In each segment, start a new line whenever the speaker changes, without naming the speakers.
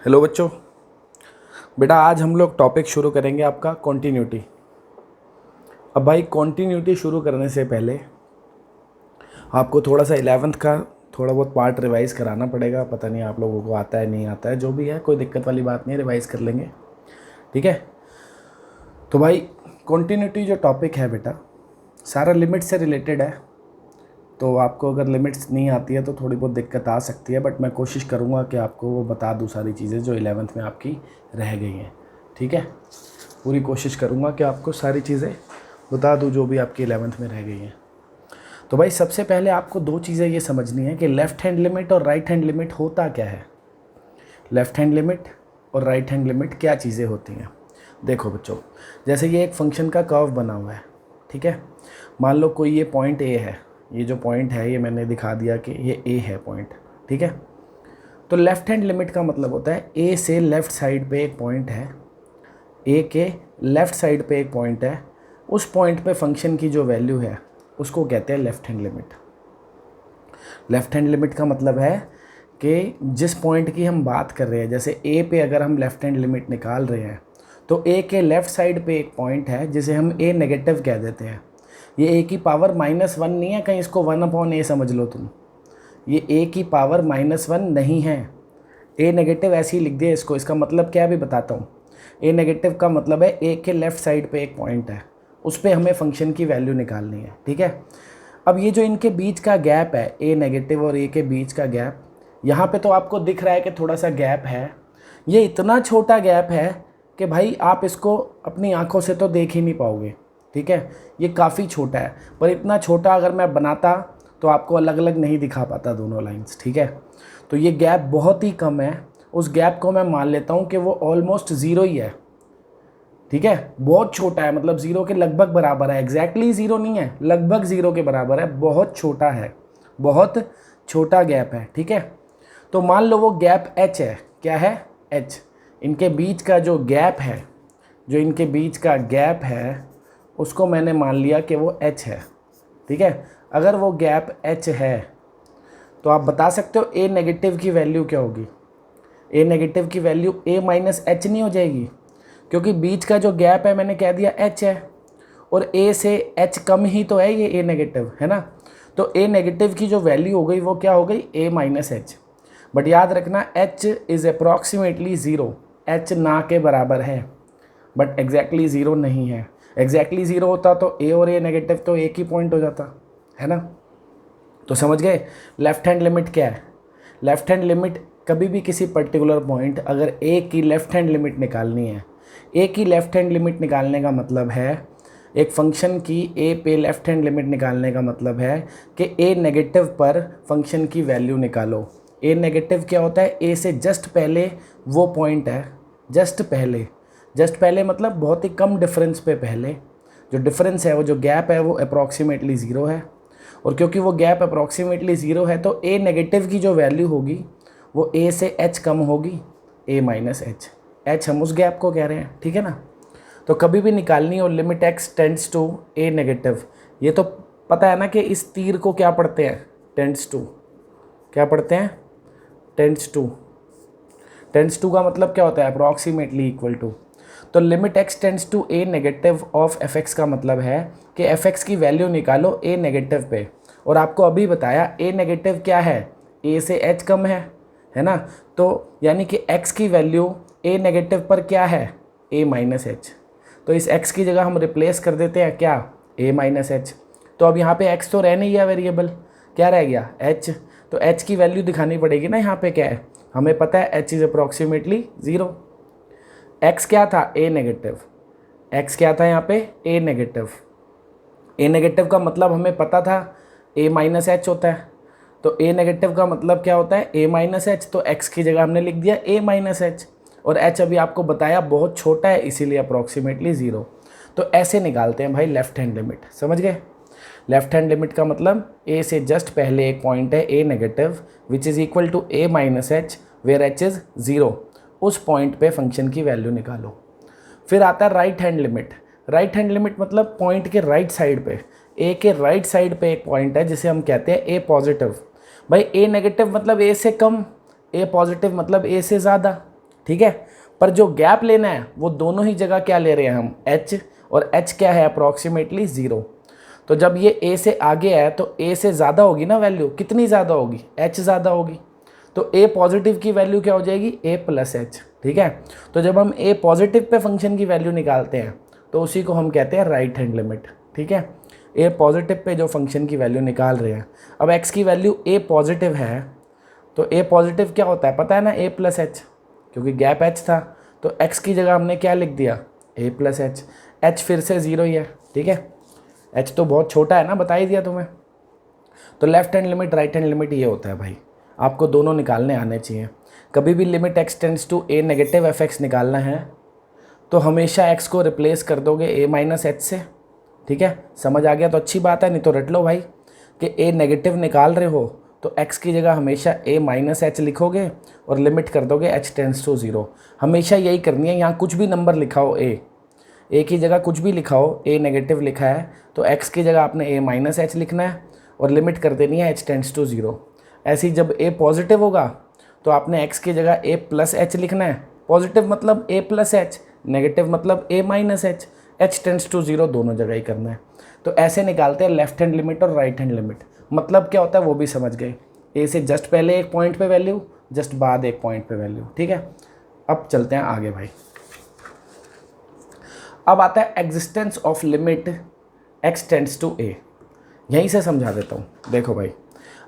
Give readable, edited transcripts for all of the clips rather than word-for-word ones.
Hello बच्चों। बेटा आज हम लोग टॉपिक शुरू करेंगे आपका कॉन्टीन्यूटी। अब भाई कॉन्टीन्यूटी शुरू करने से पहले आपको थोड़ा सा 11th का थोड़ा बहुत पार्ट रिवाइज़ कराना पड़ेगा। पता नहीं आप लोगों को आता है नहीं आता है, जो भी है कोई दिक्कत वाली बात नहीं है, रिवाइज़ कर लेंगे, ठीक है। तो भाई कॉन्टीन्यूटी जो टॉपिक है बेटा सारा लिमिट से रिलेटेड है, तो आपको अगर लिमिट्स नहीं आती है तो थोड़ी बहुत दिक्कत आ सकती है, बट मैं कोशिश करूँगा कि आपको वो बता दूँ सारी चीज़ें जो 11th में आपकी रह गई हैं, ठीक है। पूरी कोशिश करूँगा कि आपको सारी चीज़ें बता दूँ जो भी आपकी 11th में रह गई हैं। तो भाई सबसे पहले आपको दो चीज़ें ये समझनी है कि लेफ़्ट हैंड लिमिट और राइट हैंड लिमिट होता क्या है। लेफ़्ट हैंड लिमिट और राइट हैंड लिमिट क्या चीज़ें होती हैं। देखो बच्चों, जैसे ये एक फंक्शन का कर्व बना हुआ है, ठीक है। मान लो कोई ये पॉइंट ए है, ये जो पॉइंट है ये मैंने दिखा दिया कि ये ए है पॉइंट, ठीक है। तो लेफ़्ट हैंड लिमिट का मतलब होता है ए से लेफ़्ट साइड पे एक पॉइंट है, ए के लेफ़्ट साइड पे एक पॉइंट है, उस पॉइंट पे फंक्शन की जो वैल्यू है उसको कहते हैं left hand limit. Left hand limit का मतलब है कि जिस पॉइंट की हम बात कर रहे हैं, जैसे ए पे अगर हम लेफ़्ट हैंड लिमिट निकाल रहे हैं तो ए के लेफ़्ट साइड पे एक पॉइंट है जिसे हम ए नेगेटिव कह देते हैं। ये ए की पावर -1 नहीं है, कहीं इसको 1/a समझ लो तुम। ये ए की पावर -1 नहीं है, ए नेगेटिव ऐसे ही लिख दिया इसको। इसका मतलब क्या भी बताता हूँ। ए नेगेटिव का मतलब है ए के लेफ़्ट साइड पे एक पॉइंट है, उस पर हमें फंक्शन की वैल्यू निकालनी है, ठीक है। अब ये जो इनके बीच का गैप है, ए नेगेटिव और ए के बीच का गैप, यहाँ पे तो आपको दिख रहा है कि थोड़ा सा गैप है। ये इतना छोटा गैप है कि भाई आप इसको अपनी आंखों से तो देख ही नहीं पाओगे, ठीक है। ये काफ़ी छोटा है, पर इतना छोटा अगर मैं बनाता तो आपको अलग अलग नहीं दिखा पाता दोनों लाइंस, ठीक है। तो ये गैप बहुत ही कम है, उस गैप को मैं मान लेता हूँ कि वो ऑलमोस्ट ज़ीरो ही है, ठीक है। बहुत छोटा है, मतलब ज़ीरो के लगभग बराबर है, एग्जैक्टली ज़ीरो नहीं है, लगभग ज़ीरो के बराबर है, बहुत छोटा है, बहुत छोटा गैप है, ठीक है। तो मान लो वो गैप h है, क्या है h, इनके बीच का जो गैप है, जो इनके बीच का गैप है उसको मैंने मान लिया कि वो h है, ठीक है। अगर वो गैप h है तो आप बता सकते हो ए नेगेटिव की वैल्यू क्या होगी। ए नेगेटिव की वैल्यू a माइनस एच नहीं हो जाएगी, क्योंकि बीच का जो गैप है मैंने कह दिया h है, और a से h कम ही तो है ये a नेगेटिव, है ना। तो a नेगेटिव की जो वैल्यू हो गई वो क्या हो गई, a माइनस एच। बट याद रखना h is approximately zero, h ना के बराबर है, बट एग्जैक्टली ज़ीरो नहीं है। एग्जैक्टली ज़ीरो होता तो a और a नेगेटिव तो एक ही पॉइंट हो जाता, है ना। तो समझ गए लेफ़्ट हैंड लिमिट क्या है। लेफ़्ट हैंड लिमिट कभी भी किसी पर्टिकुलर पॉइंट, अगर a की लेफ़्ट हैंड लिमिट निकालनी है, a की लेफ़्ट हैंड लिमिट निकालने का मतलब है, एक फंक्शन की a पे लेफ़्ट हैंड लिमिट निकालने का मतलब है कि a नेगेटिव पर फंक्शन की वैल्यू निकालो। a नेगेटिव क्या होता है, a से जस्ट पहले वो पॉइंट है, जस्ट पहले मतलब बहुत ही कम डिफरेंस पे पहले, जो डिफरेंस है वो जो गैप है वो अप्रॉक्सीमेटली ज़ीरो है, और क्योंकि वो गैप अप्रॉक्सीमेटली ज़ीरो है तो a नेगेटिव की जो वैल्यू होगी वो a से h कम होगी, a माइनस एच, h हम उस गैप को कह रहे हैं, ठीक है ना। तो कभी भी निकालनी हो limit x tends to a negative, ये तो पता है ना कि इस तीर को क्या पढ़ते हैं, टेंड्स टू, क्या पढ़ते हैं, टेंड्स टू का मतलब क्या होता है, अप्रॉक्सीमेटली इक्वल टू। तो limit x tends to a negative of fx का मतलब है कि fx की वैल्यू निकालो a नेगेटिव पे, और आपको अभी बताया a नेगेटिव क्या है, a से h कम है ना। तो यानी कि x की वैल्यू a नेगेटिव पर क्या है, a माइनस एच। तो इस x की जगह हम रिप्लेस कर देते हैं क्या, a माइनस एच। तो अब यहाँ पे x तो रह नहीं गया वेरिएबल, क्या रह गया h। तो h की वैल्यू दिखानी पड़ेगी ना, यहाँ पे क्या है, हमें पता है h is approximately zero. x क्या था, a नेगेटिव, x क्या था यहाँ पे, a नेगेटिव। a नेगेटिव का मतलब हमें पता था a माइनस एच होता है, तो a नेगेटिव का मतलब क्या होता है, a माइनस एच। तो x की जगह हमने लिख दिया a माइनस एच, और h अभी आपको बताया बहुत छोटा है इसीलिए अप्रॉक्सीमेटली ज़ीरो। तो ऐसे निकालते हैं भाई लेफ़्ट हैंड लिमिट, समझ गए। लेफ़्ट हैंड लिमिट का मतलब a से जस्ट पहले एक पॉइंट है a negative which is equal to a minus h where h is zero, उस पॉइंट पे फंक्शन की वैल्यू निकालो। फिर आता है right hand limit. Right hand limit मतलब पॉइंट के राइट साइड पे, a के राइट साइड पे एक पॉइंट है जिसे हम कहते हैं a पॉजिटिव। भाई a नेगेटिव मतलब a से कम, a पॉजिटिव मतलब a से ज़्यादा, ठीक है। पर जो गैप लेना है वो दोनों ही जगह क्या ले रहे हैं हम, h, और h क्या है अप्रॉक्सीमेटली 0। तो जब ये a से आगे है तो a से ज़्यादा होगी ना वैल्यू, कितनी ज़्यादा होगी, h ज़्यादा होगी। तो a पॉजिटिव की वैल्यू क्या हो जाएगी, a प्लस एच, ठीक है। तो जब हम a पॉजिटिव पे फंक्शन की वैल्यू निकालते हैं तो उसी को हम कहते हैं राइट हैंड लिमिट, ठीक है। a पॉजिटिव पे जो फंक्शन की वैल्यू निकाल रहे हैं, अब x की वैल्यू a पॉजिटिव है तो a पॉजिटिव क्या होता है पता है ना, a प्लस एच, क्योंकि गैप h था तो x की जगह हमने क्या लिख दिया, a प्लस एच। h फिर से 0 ही है, ठीक है। h तो बहुत छोटा है ना, बता ही दिया तुम्हें। तो left hand limit right hand limit ये होता है भाई, आपको दोनों निकालने आने चाहिए। कभी भी limit x tends to a negative fx निकालना है तो हमेशा x को रिप्लेस कर दोगे a माइनस एच से, ठीक है। समझ आ गया तो अच्छी बात है, नहीं तो रट लो भाई कि a नेगेटिव निकाल रहे हो तो x की जगह हमेशा a माइनस एच लिखोगे और लिमिट कर दोगे h टेंड्स टू 0। हमेशा यही करनी है, यहाँ कुछ भी नंबर लिखाओ a की जगह कुछ भी लिखाओ, a नेगेटिव लिखा है तो x की जगह आपने a माइनस एच लिखना है और लिमिट कर देनी है h टेंड्स टू 0। ऐसे ही जब a पॉजिटिव होगा तो आपने x की जगह a प्लस एच लिखना है, पॉजिटिव मतलब a प्लस एच, नेगेटिव मतलब a minus h, h tends to 0 दोनों जगह ही करना है। तो ऐसे निकालते हैं लेफ्ट हैंड लिमिट और राइट हैंड लिमिट। मतलब क्या होता है वो भी समझ गए, a से जस्ट पहले एक पॉइंट पे वैल्यू, जस्ट बाद एक पॉइंट पे वैल्यू, ठीक है। अब चलते हैं आगे भाई। अब आता है existence of limit x tends to a। यहीं से समझा देता हूँ, देखो भाई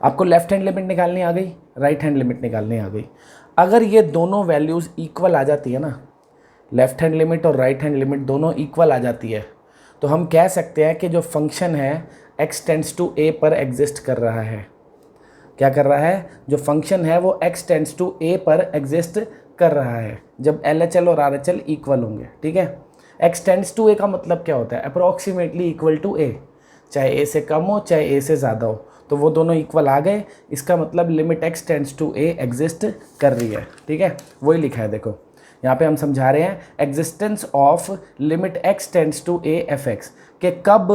आपको लेफ्ट हैंड लिमिट निकालनी आ गई, राइट हैंड लिमिट निकालनी आ गई। अगर ये दोनों वैल्यूज़ इक्वल आ जाती है ना, लेफ्ट हैंड लिमिट और राइट हैंड लिमिट दोनों इक्वल आ जाती है तो हम कह सकते हैं कि जो फंक्शन है x टेंड्स टू a पर एग्जिस्ट कर रहा है। क्या कर रहा है, जो फंक्शन है वो x टेंड्स टू a पर एग्जिस्ट कर रहा है जब LHL और RHL इक्वल होंगे, ठीक है। x टेंड्स टू a का मतलब क्या होता है, अप्रॉक्सीमेटली इक्वल टू a, चाहे a से कम हो चाहे a से ज़्यादा हो, तो वो दोनों इक्वल आ गए। इसका मतलब limit x tends to a exist कर रही है, ठीक है। वही लिखा है देखो, यहाँ पे हम समझा रहे हैं existence of limit x tends to a fx, कि कब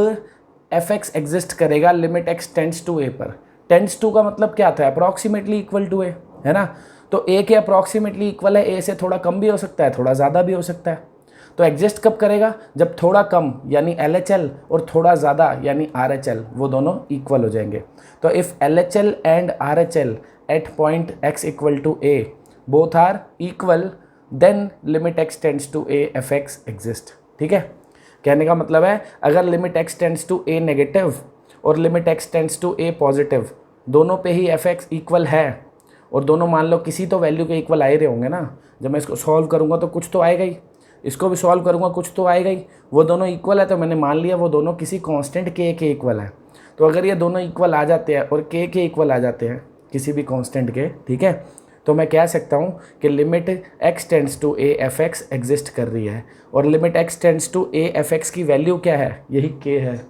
fx एग्जिस्ट करेगा limit x tends to a पर। टेंड्स टू का मतलब क्या था, अप्रॉक्सीमेटली इक्वल टू a, है ना। तो a के अप्रॉक्सीमेटली इक्वल है, a से थोड़ा कम भी हो सकता है, थोड़ा ज़्यादा भी हो सकता है। तो एग्जिस्ट कब करेगा, जब थोड़ा कम यानी LHL और थोड़ा ज़्यादा यानी RHL वो दोनों इक्वल हो जाएंगे। तो if LHL and RHL at point x equal to a both are equal then limit x tends to a fx exist, ठीक है। कहने का मतलब है अगर limit x tends to a negative और limit x tends to a positive दोनों पे ही fx इक्वल है और दोनों मान लो किसी तो वैल्यू के इक्वल आ ही रहे होंगे ना, जब मैं इसको सॉल्व करूँगा तो कुछ तो आएगा ही, इसको भी सॉल्व करूँगा कुछ तो आएगा ही। वो दोनों इक्वल है तो मैंने मान लिया वो दोनों किसी कांस्टेंट k के इक्वल है। तो अगर ये दोनों इक्वल आ जाते हैं और k के इक्वल आ जाते हैं किसी भी कांस्टेंट के, ठीक है, तो मैं कह सकता हूँ कि limit x tends to a fx exist कर रही है। और limit x tends to a fx की वैल्यू क्या है, यही k है,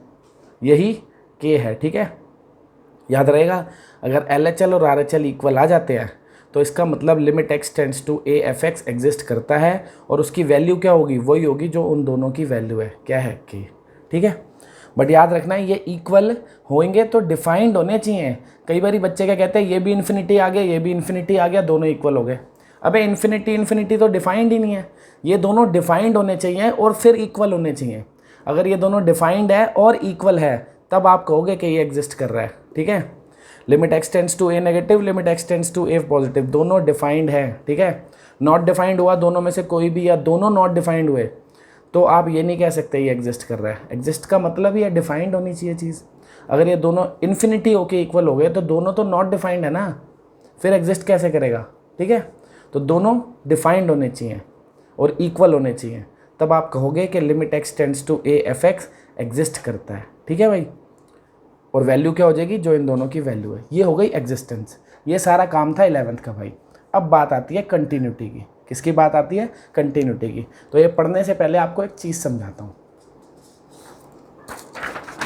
यही k है, ठीक है। याद रहेगा अगर LHL और RHL इक्वल आ जाते हैं तो इसका मतलब limit x tends to a fx exist करता है और उसकी वैल्यू क्या होगी, वही होगी जो उन दोनों की वैल्यू है, क्या है, k, ठीक है। बट याद रखना है ये इक्वल होंगे तो डिफाइंड होने चाहिए। कई बार बच्चे क्या कहते हैं ये भी इन्फिनिटी आ गया, ये भी इन्फिनिटी आ गया, दोनों इक्वल हो गए। अबे इन्फिनिटी इन्फिनिटी तो डिफाइंड ही नहीं है, ये दोनों डिफाइंड होने चाहिए और फिर इक्वल होने चाहिए। अगर ये दोनों डिफाइंड है और इक्वल है तब आप कहोगे कि ये एग्जिस्ट कर रहा है, ठीक है। Limit x tends to a negative, limit x tends to a positive, दोनों डिफाइंड है, ठीक है। नॉट डिफाइंड हुआ दोनों में से कोई भी या दोनों नॉट डिफाइंड हुए तो आप ये नहीं कह सकते ये एग्जिस्ट कर रहा है। एग्जिस्ट का मतलब ये डिफाइंड होनी चाहिए चीज़। अगर ये दोनों इन्फिनिटी होके इक्वल हो गए तो दोनों तो नॉट डिफाइंड है ना, फिर एग्जिस्ट कैसे करेगा, ठीक है। तो दोनों डिफाइंड होने चाहिए और इक्वल होने चाहिए, तब आप कहोगे कि limit x tends to a fx exist करता है, ठीक है भाई। और वैल्यू क्या हो जाएगी, जो इन दोनों की वैल्यू है, ये हो गई एग्जिस्टेंस। ये सारा काम था 11th का भाई। अब बात आती है कंटिन्यूटी की। किसकी बात आती है, कंटिन्यूटी की। तो ये पढ़ने से पहले आपको एक चीज़ समझाता हूँ।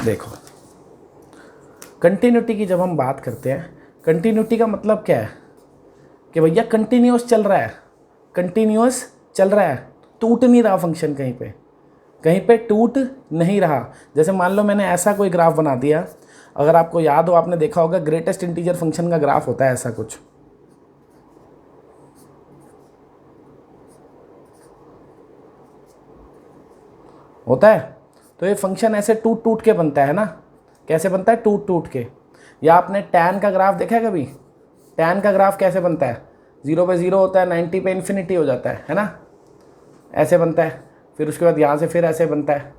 देखो कंटिन्यूटी की जब हम बात करते हैं, कंटिन्यूटी का मतलब क्या है कि भैया कंटिन्यूस चल रहा है, कंटिन्यूस चल रहा है, टूट नहीं रहा फंक्शन, कहीं पे टूट नहीं रहा। जैसे मान लो मैंने ऐसा कोई ग्राफ बना दिया, अगर आपको याद हो आपने देखा होगा ग्रेटेस्ट इंटीजर फंक्शन का ग्राफ होता है ऐसा कुछ, होता है। तो ये फंक्शन ऐसे टूट टूट के बनता है ना, कैसे बनता है, टूट टूट के। या आपने टैन का ग्राफ देखा है कभी, टैन का ग्राफ कैसे बनता है, 0 पे 0 होता है, 90 पे इन्फिनिटी हो जाता है ना, ऐसे बनता है। फिर उसके बाद यहाँ से फिर ऐसे बनता है,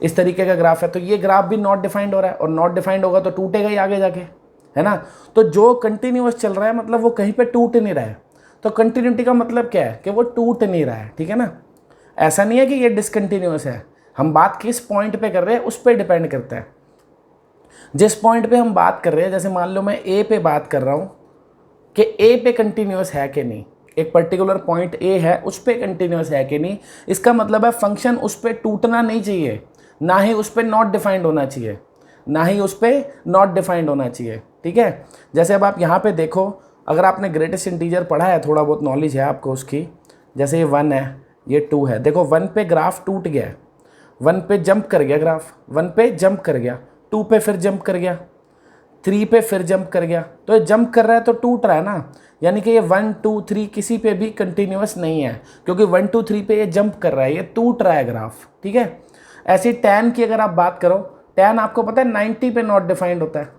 इस तरीके का ग्राफ है। तो ये ग्राफ भी नॉट डिफाइंड हो रहा है, और नॉट डिफाइंड होगा तो टूटेगा ही आगे जाके, है ना। तो जो कंटिन्यूअस चल रहा है मतलब वो कहीं पे टूट नहीं रहा है। तो कंटिन्यूटी का मतलब क्या है कि वो टूट नहीं रहा है, ठीक है ना। ऐसा नहीं है कि ये डिसकंटिन्यूअस है, हम बात किस पॉइंट पे कर रहे हैं उस पर डिपेंड करता है। जिस पॉइंट पे हम बात कर रहे हैं, जैसे मान लो मैं ए पे बात कर रहा हूँ कि ए पे कंटिन्यूअस है कि नहीं, एक पर्टिकुलर पॉइंट ए है उस पर कंटिन्यूअस है कि नहीं, इसका मतलब है फंक्शन उस पर टूटना नहीं चाहिए, ना ही उस पर नॉट डिफाइंड होना चाहिए, ना ही उस पर नॉट डिफाइंड होना चाहिए, ठीक है। जैसे अब आप यहाँ पे देखो, अगर आपने ग्रेटेस्ट इंटीजर पढ़ा है, थोड़ा बहुत नॉलेज है आपको उसकी, जैसे ये 1 है, ये 2 है, देखो 1 पे ग्राफ टूट गया, 1 पे जंप कर गया ग्राफ, 1 पे जंप कर गया, 2 पे फिर जंप कर गया, 3 पे फिर जंप कर गया। तो ये जंप कर रहा है तो टूट रहा है ना, यानी कि ये 1 2 3 किसी पे भी कंटिन्यूअस नहीं है, क्योंकि 1 2 3 पे ये जंप कर रहा है, ये टूट रहा है ग्राफ, ठीक है। ऐसी टैन की अगर आप बात करो, टैन आपको पता है 90 पे नॉट डिफाइंड होता है,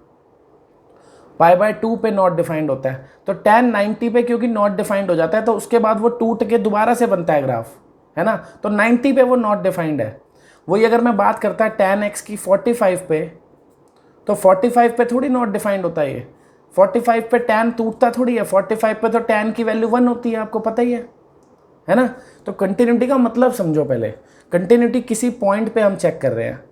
π/2 पे नॉट डिफाइंड होता है। तो टैन 90 पे क्योंकि नॉट डिफाइंड हो जाता है तो उसके बाद वो टूट के दोबारा से बनता है ग्राफ, है ना। तो 90 पे वो नॉट डिफाइंड है। वही अगर मैं बात करता है टैन एक्स की 45 पे, तो 45 पे थोड़ी नॉट डिफाइंड होता है ये, 45 पे टैन टूटता थोड़ी है, 45 पे तो टैन की वैल्यू 1 होती है, आपको पता ही है ना। तो कंटिन्यूटी का मतलब समझो पहले, कंटिन्यूटी किसी पॉइंट पे हम चेक कर रहे हैं,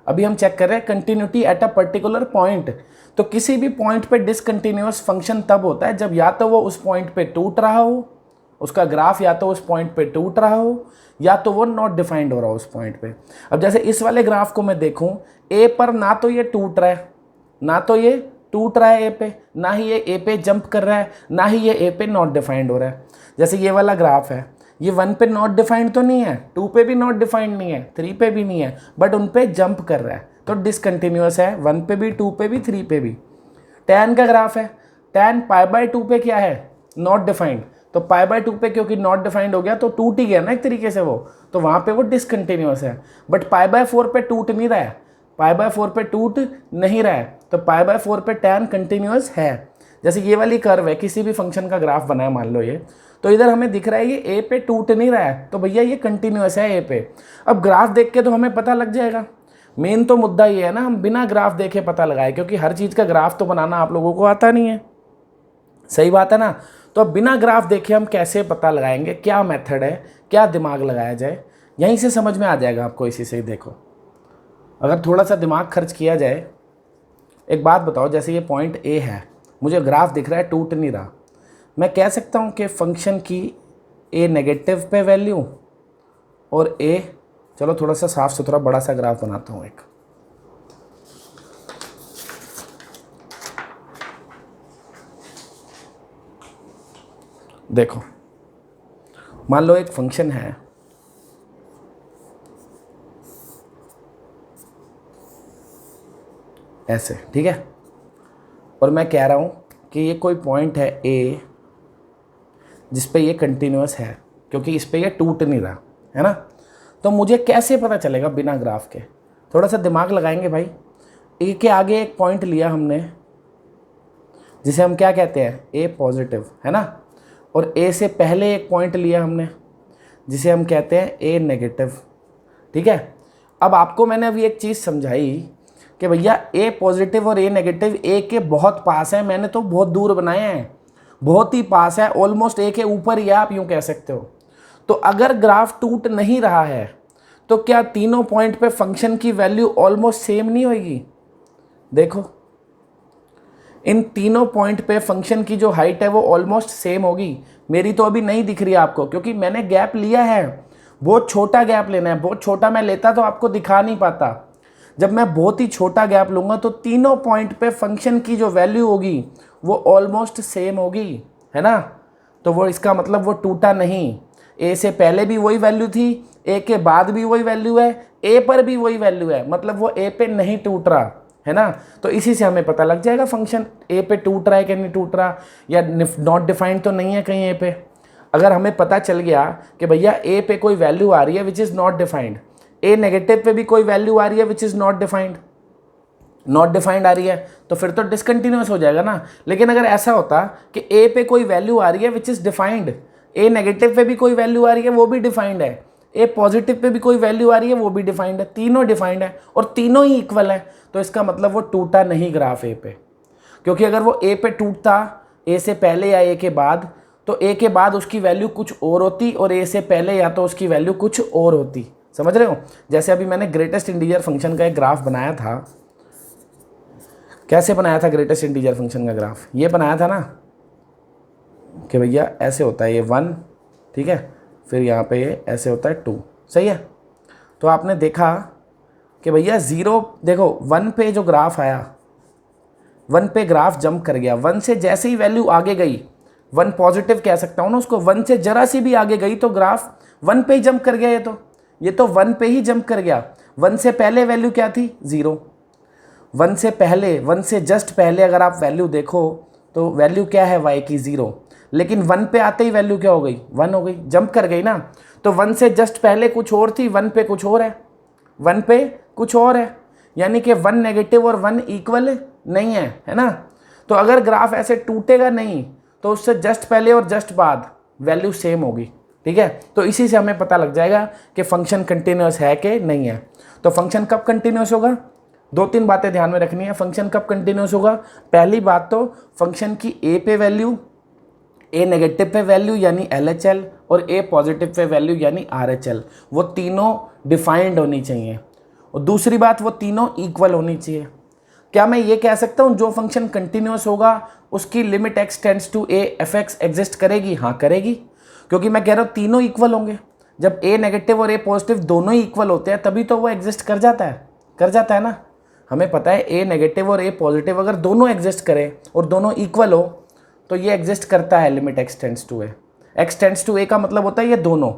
अभी हम चेक कर रहे हैं continuity at a particular point. तो किसी भी पॉइंट पे डिसकंटिन्यूअस फंक्शन तब होता है जब या तो वो उस पॉइंट पे टूट रहा हो, उसका ग्राफ या तो उस पॉइंट पे टूट रहा हो, या तो वो नॉट डिफाइंड हो रहा हो उस पॉइंट पे। अब जैसे इस वाले ग्राफ को मैं देखूं, ए पर ना तो ये टूट रहा है, ना तो ये टूट रहा है ए पे, ना ही ये ए पे जंप कर रहा है, ना ही ये ए पे नॉट डिफाइंड हो रहा है। जैसे ये वाला ग्राफ है, ये 1 पे नॉट डिफाइंड तो नहीं है, 2 पे भी नॉट डिफाइंड नहीं है, 3 पे भी नहीं है, बट उन पे जंप कर रहा है, तो डिसकंटिन्यूअस है, 1 पे भी, 2 पे भी, 3 पे भी। टैन का ग्राफ है, टैन π/2 पे क्या है, नॉट डिफाइंड। तो π/2 पे क्योंकि नॉट डिफाइंड हो गया तो टूट ही गया ना एक तरीके से वो, तो वहाँ पे वो डिसकंटिन्यूअस है। बट π/4 पे टूट नहीं रहा है, π/4 पे टूट नहीं रहा है, तो π/4 पे टैन कंटिन्यूअस है। जैसे ये वाली कर्व है, किसी भी फंक्शन का ग्राफ बनाया मान लो ये, तो इधर हमें दिख रहा है ये ए पे टूट नहीं रहा है, तो भैया ये कंटिन्यूअस है ए पे। अब ग्राफ देख के तो हमें पता लग जाएगा, मेन तो मुद्दा ये है ना, हम बिना ग्राफ देखे पता लगाए, क्योंकि हर चीज़ का ग्राफ तो बनाना आप लोगों को आता नहीं है, सही बात है ना। तो अब बिना ग्राफ देखे हम कैसे पता लगाएंगे, क्या मेथड है, क्या दिमाग लगाया जाए, यहीं से समझ में आ जाएगा आपको। इसी से ही देखो, अगर थोड़ा सा दिमाग खर्च किया जाए, एक बात बताओ, जैसे ये पॉइंट ए है, मुझे ग्राफ दिख रहा है टूट नहीं रहा, मैं कह सकता हूँ कि फंक्शन की ए नेगेटिव पे वैल्यू और ए, चलो थोड़ा सा साफ सुथरा बड़ा सा ग्राफ बनाता हूँ एक, देखो मान लो एक फंक्शन है ऐसे, ठीक है, और मैं कह रहा हूँ कि ये कोई पॉइंट है ए जिस पे ये कंटिन्यूअस है, क्योंकि इस पे ये टूट नहीं रहा है ना। तो मुझे कैसे पता चलेगा बिना ग्राफ के, थोड़ा सा दिमाग लगाएंगे भाई। ए के आगे एक पॉइंट लिया हमने जिसे हम क्या कहते हैं, ए पॉजिटिव, है ना, और ए से पहले एक पॉइंट लिया हमने जिसे हम कहते हैं ए नेगेटिव, ठीक है। अब आपको मैंने अभी एक चीज़ समझाई कि भैया ए पॉजिटिव और ए नेगेटिव ए के बहुत पास है, मैंने तो बहुत दूर बनाए हैं, बहुत ही पास है, ऑलमोस्ट ए के ऊपर ही है, आप यूँ कह सकते हो। तो अगर ग्राफ टूट नहीं रहा है तो क्या तीनों पॉइंट पे फंक्शन की वैल्यू ऑलमोस्ट सेम नहीं होगी। देखो इन तीनों पॉइंट पे फंक्शन की जो हाइट है वो ऑलमोस्ट सेम होगी। मेरी तो अभी नहीं दिख रही आपको, क्योंकि मैंने गैप लिया है, बहुत छोटा गैप लेना है, बहुत छोटा मैं लेता तो आपको दिखा नहीं पाता। जब मैं बहुत ही छोटा गैप लूँगा तो तीनों पॉइंट पे फंक्शन की जो वैल्यू होगी वो ऑलमोस्ट सेम होगी, है ना। तो वो इसका मतलब वो टूटा नहीं, ए से पहले भी वही वैल्यू थी, ए के बाद भी वही वैल्यू है, ए पर भी वही वैल्यू है, मतलब वो ए पे नहीं टूट रहा, है ना। तो इसी से हमें पता लग जाएगा फंक्शन ए पे टूट रहा है कि नहीं टूट रहा, या नॉट डिफाइंड तो नहीं है कहीं ए पे। अगर हमें पता चल गया कि भैया ए पे कोई वैल्यू आ रही है which is not defined, a negative पे भी कोई वैल्यू आ रही है which is not defined, not defined आ रही है, तो फिर तो डिसकंटिन्यूअस हो जाएगा ना। लेकिन अगर ऐसा होता कि ए पे कोई वैल्यू आ रही है which is defined, a negative पे भी कोई वैल्यू आ रही है वो भी डिफाइंड है, ए पॉजिटिव पे भी कोई वैल्यू आ रही है वो भी डिफाइंड है, तीनों डिफाइंड है और तीनों ही इक्वल है, तो इसका मतलब वो टूटा नहीं ग्राफ ए पे। क्योंकि अगर वो ए पे टूटता ए से पहले या ए के बाद, तो ए के बाद उसकी वैल्यू कुछ और होती और ए से पहले या तो उसकी वैल्यू कुछ और होती। समझ रहे हो? जैसे अभी मैंने ग्रेटेस्ट इंटीजर फंक्शन का एक ग्राफ बनाया था। कैसे बनाया था ग्रेटेस्ट इंटीजर फंक्शन का ग्राफ? ये बनाया था ना कि भैया ऐसे होता है ये 1, ठीक है, फिर यहाँ पे ये ऐसे होता है 2, सही है। तो आपने देखा कि भैया 0, देखो 1 पे जो ग्राफ आया, 1 पे ग्राफ जंप कर गया, 1 से जैसे ही वैल्यू आगे गई, 1 पॉजिटिव कह सकता हूँ ना उसको, 1 से जरा सी भी आगे गई तो ग्राफ 1 पे ही जंप कर गया। ये तो 1 पे ही जंप कर गया। 1 से पहले वैल्यू क्या थी? 0। 1 से पहले, 1 से जस्ट पहले अगर आप वैल्यू देखो तो वैल्यू क्या है y की? 0। लेकिन 1 पे आते ही वैल्यू क्या हो गई? 1 हो गई, जंप कर गई ना। तो 1 से जस्ट पहले कुछ और थी, 1 पे कुछ और है, 1 पे कुछ और है, यानी कि 1 नेगेटिव और 1 इक्वल नहीं है ना। तो अगर ग्राफ ऐसे टूटेगा नहीं तो उससे जस्ट पहले और जस्ट बाद वैल्यू सेम होगी, ठीक है। तो इसी से हमें पता लग जाएगा कि फंक्शन कंटिन्यूअस है कि नहीं है। तो फंक्शन कब कंटिन्यूअस होगा? 2-3 बातें ध्यान में रखनी है। फंक्शन कब कंटिन्यूअस होगा? पहली बात तो फंक्शन की ए पे वैल्यू, ए नेगेटिव पे वैल्यू यानी LHL और ए पॉजिटिव पे वैल्यू यानी RHL, वो तीनों डिफाइंड होनी चाहिए। और दूसरी बात, वो तीनों इक्वल होनी चाहिए। क्या मैं ये कह सकता हूँ जो फंक्शन कंटिन्यूअस होगा उसकी limit x tends to a f(x) exist करेगी? हाँ करेगी, क्योंकि मैं कह रहा हूँ तीनों इक्वल होंगे। जब a नेगेटिव और a पॉजिटिव दोनों ही इक्वल होते हैं तभी तो वो एग्जिस्ट कर जाता है ना। हमें पता है a नेगेटिव और a पॉजिटिव अगर दोनों एग्जिस्ट करें और दोनों इक्वल हो तो ये एग्जिस्ट करता है limit x tends to a। x tends to a का मतलब होता है ये दोनों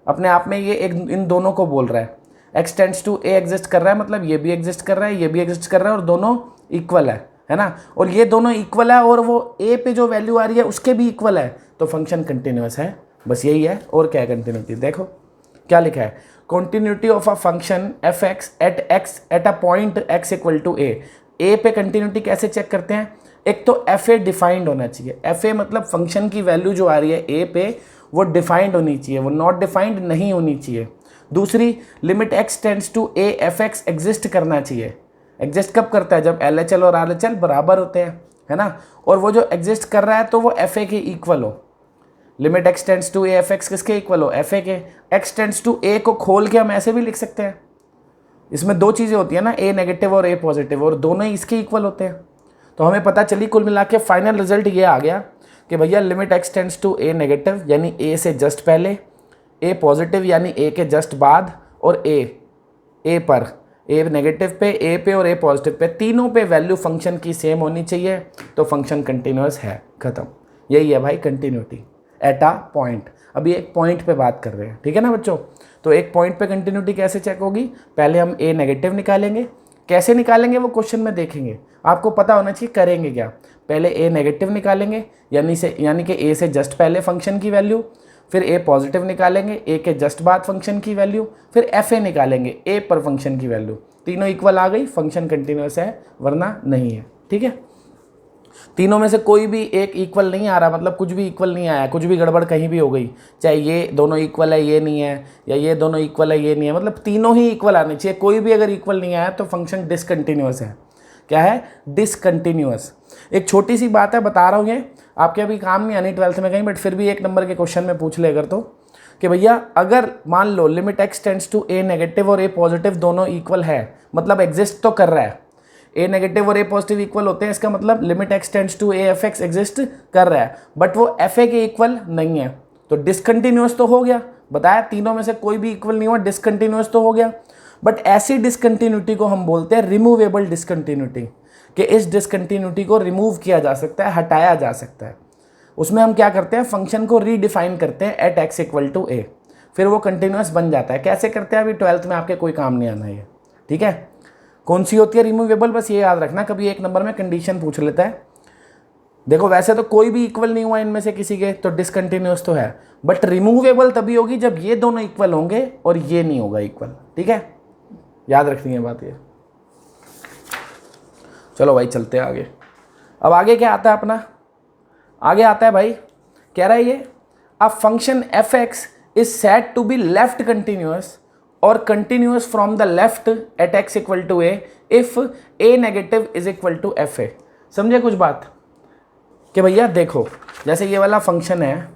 अपने आप में, ये एक इन दोनों को बोल रहा है। x tends to a exist कर रहा है मतलब ये भी एग्जिस्ट कर रहा है, ये भी एग्जिस्ट कर रहा है और दोनों इक्वल है ना। और ये दोनों इक्वल है और वो a पे जो वैल्यू आ रही है उसके भी इक्वल है, तो फंक्शन कंटिन्यूअस है। बस यही है, और क्या है कंटिन्यूटी? देखो क्या लिखा है, continuity of a function f(x) at a point x equal to a। a पे कंटिन्यूटी कैसे चेक करते हैं? एक तो fa डिफाइंड होना चाहिए। fa मतलब फंक्शन की वैल्यू जो आ रही है a पे वो डिफाइंड होनी चाहिए, वो नॉट डिफाइंड नहीं होनी चाहिए। दूसरी, limit x tends to a f(x) exist करना चाहिए। एग्जिस्ट कब करता है? जब LHL और RHL बराबर होते हैं, है ना। और वो जो एग्जिस्ट कर रहा है तो वो fa के इक्वल हो। Limit x tends to a f(x) किसके इक्वल हो? fa के। x टेंड्स टू a को खोल के हम ऐसे भी लिख सकते हैं, इसमें दो चीज़ें होती है ना, a नेगेटिव और a पॉजिटिव, और दोनों ही इसके इक्वल होते हैं। तो हमें पता चली कुल मिला के फाइनल रिजल्ट ये आ गया कि भैया limit x tends to a negative यानी a से जस्ट पहले, a पॉजिटिव यानी a के जस्ट बाद, और a पर, a नेगेटिव पे, a पे और a पॉजिटिव पे, तीनों पे वैल्यू फंक्शन की सेम होनी चाहिए, तो फंक्शन कंटिन्यूअस है। खत्म। यही है भाई कंटिन्यूटी एट अ पॉइंट। अभी एक पॉइंट पे बात कर रहे हैं, ठीक है ना बच्चों। तो एक पॉइंट पे कंटिन्यूटी कैसे चेक होगी? पहले हम a नेगेटिव निकालेंगे। कैसे निकालेंगे वो क्वेश्चन में देखेंगे, आपको पता होना चाहिए करेंगे क्या। पहले a नेगेटिव निकालेंगे यानी कि a से जस्ट पहले फंक्शन की वैल्यू, फिर a पॉजिटिव निकालेंगे a के जस्ट बाद फंक्शन की वैल्यू, फिर fa निकालेंगे a पर फंक्शन की वैल्यू। तीनों इक्वल आ गई, फंक्शन कंटिन्यूअस है, वरना नहीं है, ठीक है। तीनों में से कोई भी एक इक्वल नहीं आ रहा, मतलब कुछ भी इक्वल नहीं आया, कुछ भी गड़बड़ कहीं भी हो गई, चाहे ये दोनों इक्वल है ये नहीं है, या ये दोनों इक्वल है ये नहीं है, मतलब तीनों ही इक्वल आने चाहिए। कोई भी अगर इक्वल नहीं आया तो फंक्शन डिसकंटिन्यूअस है। क्या है? डिसकंटिन्यूअस। एक छोटी सी बात है, बता रहा हूँ, ये आपके अभी काम नहीं आनी 12th में कहीं, बट फिर भी 1 नंबर के क्वेश्चन में पूछ ले अगर, तो कि भैया अगर मान लो limit x tends to a negative और a पॉजिटिव दोनों इक्वल है, मतलब एग्जिस्ट तो कर रहा है, a नेगेटिव और a पॉजिटिव इक्वल होते हैं, इसका मतलब limit x tends to a f(x) exist कर रहा है, बट वो fa के इक्वल नहीं है, तो डिसकंटिन्यूअस तो हो गया। बताया तीनों में से कोई भी इक्वल नहीं हुआ, डिसकंटिन्यूअस तो हो गया। बट ऐसी डिसकंटिन्यूटी को हम बोलते हैं रिमूवेबल डिसकंटिन्यूटी, कि इस डिसकंटिन्यूटी को रिमूव किया जा सकता है, हटाया जा सकता है। उसमें हम क्या करते हैं? फंक्शन को रीडिफाइन करते हैं at x equal to a, फिर वो कंटिन्यूअस बन जाता है। कैसे करते हैं अभी 12th में आपके कोई काम नहीं आना ये, ठीक है। कौन सी होती है रिमूवेबल? बस ये याद रखना, कभी 1 नंबर में कंडीशन पूछ लेता है देखो वैसे तो कोई भी इक्वल नहीं हुआ इनमें से किसी के, तो डिसकंटिन्यूअस तो है, बट रिमूवेबल तभी होगी जब ये दोनों इक्वल होंगे और ये नहीं होगा इक्वल। ठीक है, याद रखनी है बात ये। चलो भाई चलते हैं आगे। अब आगे क्या आता है अपना, आगे आता है भाई, कह रहा है ये a function f x is said to be left continuous और continuous from the left at x equal to a if a negative is equal to f a. समझे कुछ बात कि भैया देखो, जैसे ये वाला फंक्शन है,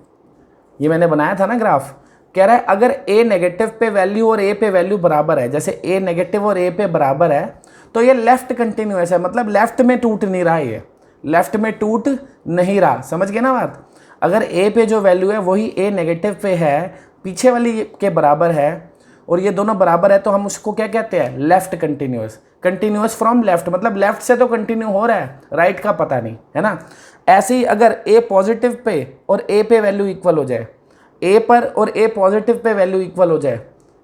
ये मैंने बनाया था ना ग्राफ, कह रहा है अगर ए नेगेटिव पे वैल्यू और ए पे वैल्यू बराबर है, जैसे ए नेगेटिव और ए पे बराबर है, तो ये लेफ्ट कंटिन्यूअस है, मतलब लेफ्ट में टूट नहीं रहा, ये लेफ्ट में टूट नहीं रहा। समझ गए ना बात? अगर ए पे जो वैल्यू है वही ए नेगेटिव पे है, पीछे वाली के बराबर है, और ये दोनों बराबर है, तो हम उसको क्या कहते हैं, left continuous. Continuous from left, मतलब लेफ्ट से तो कंटिन्यू हो रहा है, राइट का पता नहीं है ना। ऐसे ही अगर ए पॉजिटिव पे और ए पे वैल्यू इक्वल हो जाए, ए पर और ए पॉजिटिव पे वैल्यू इक्वल हो जाए,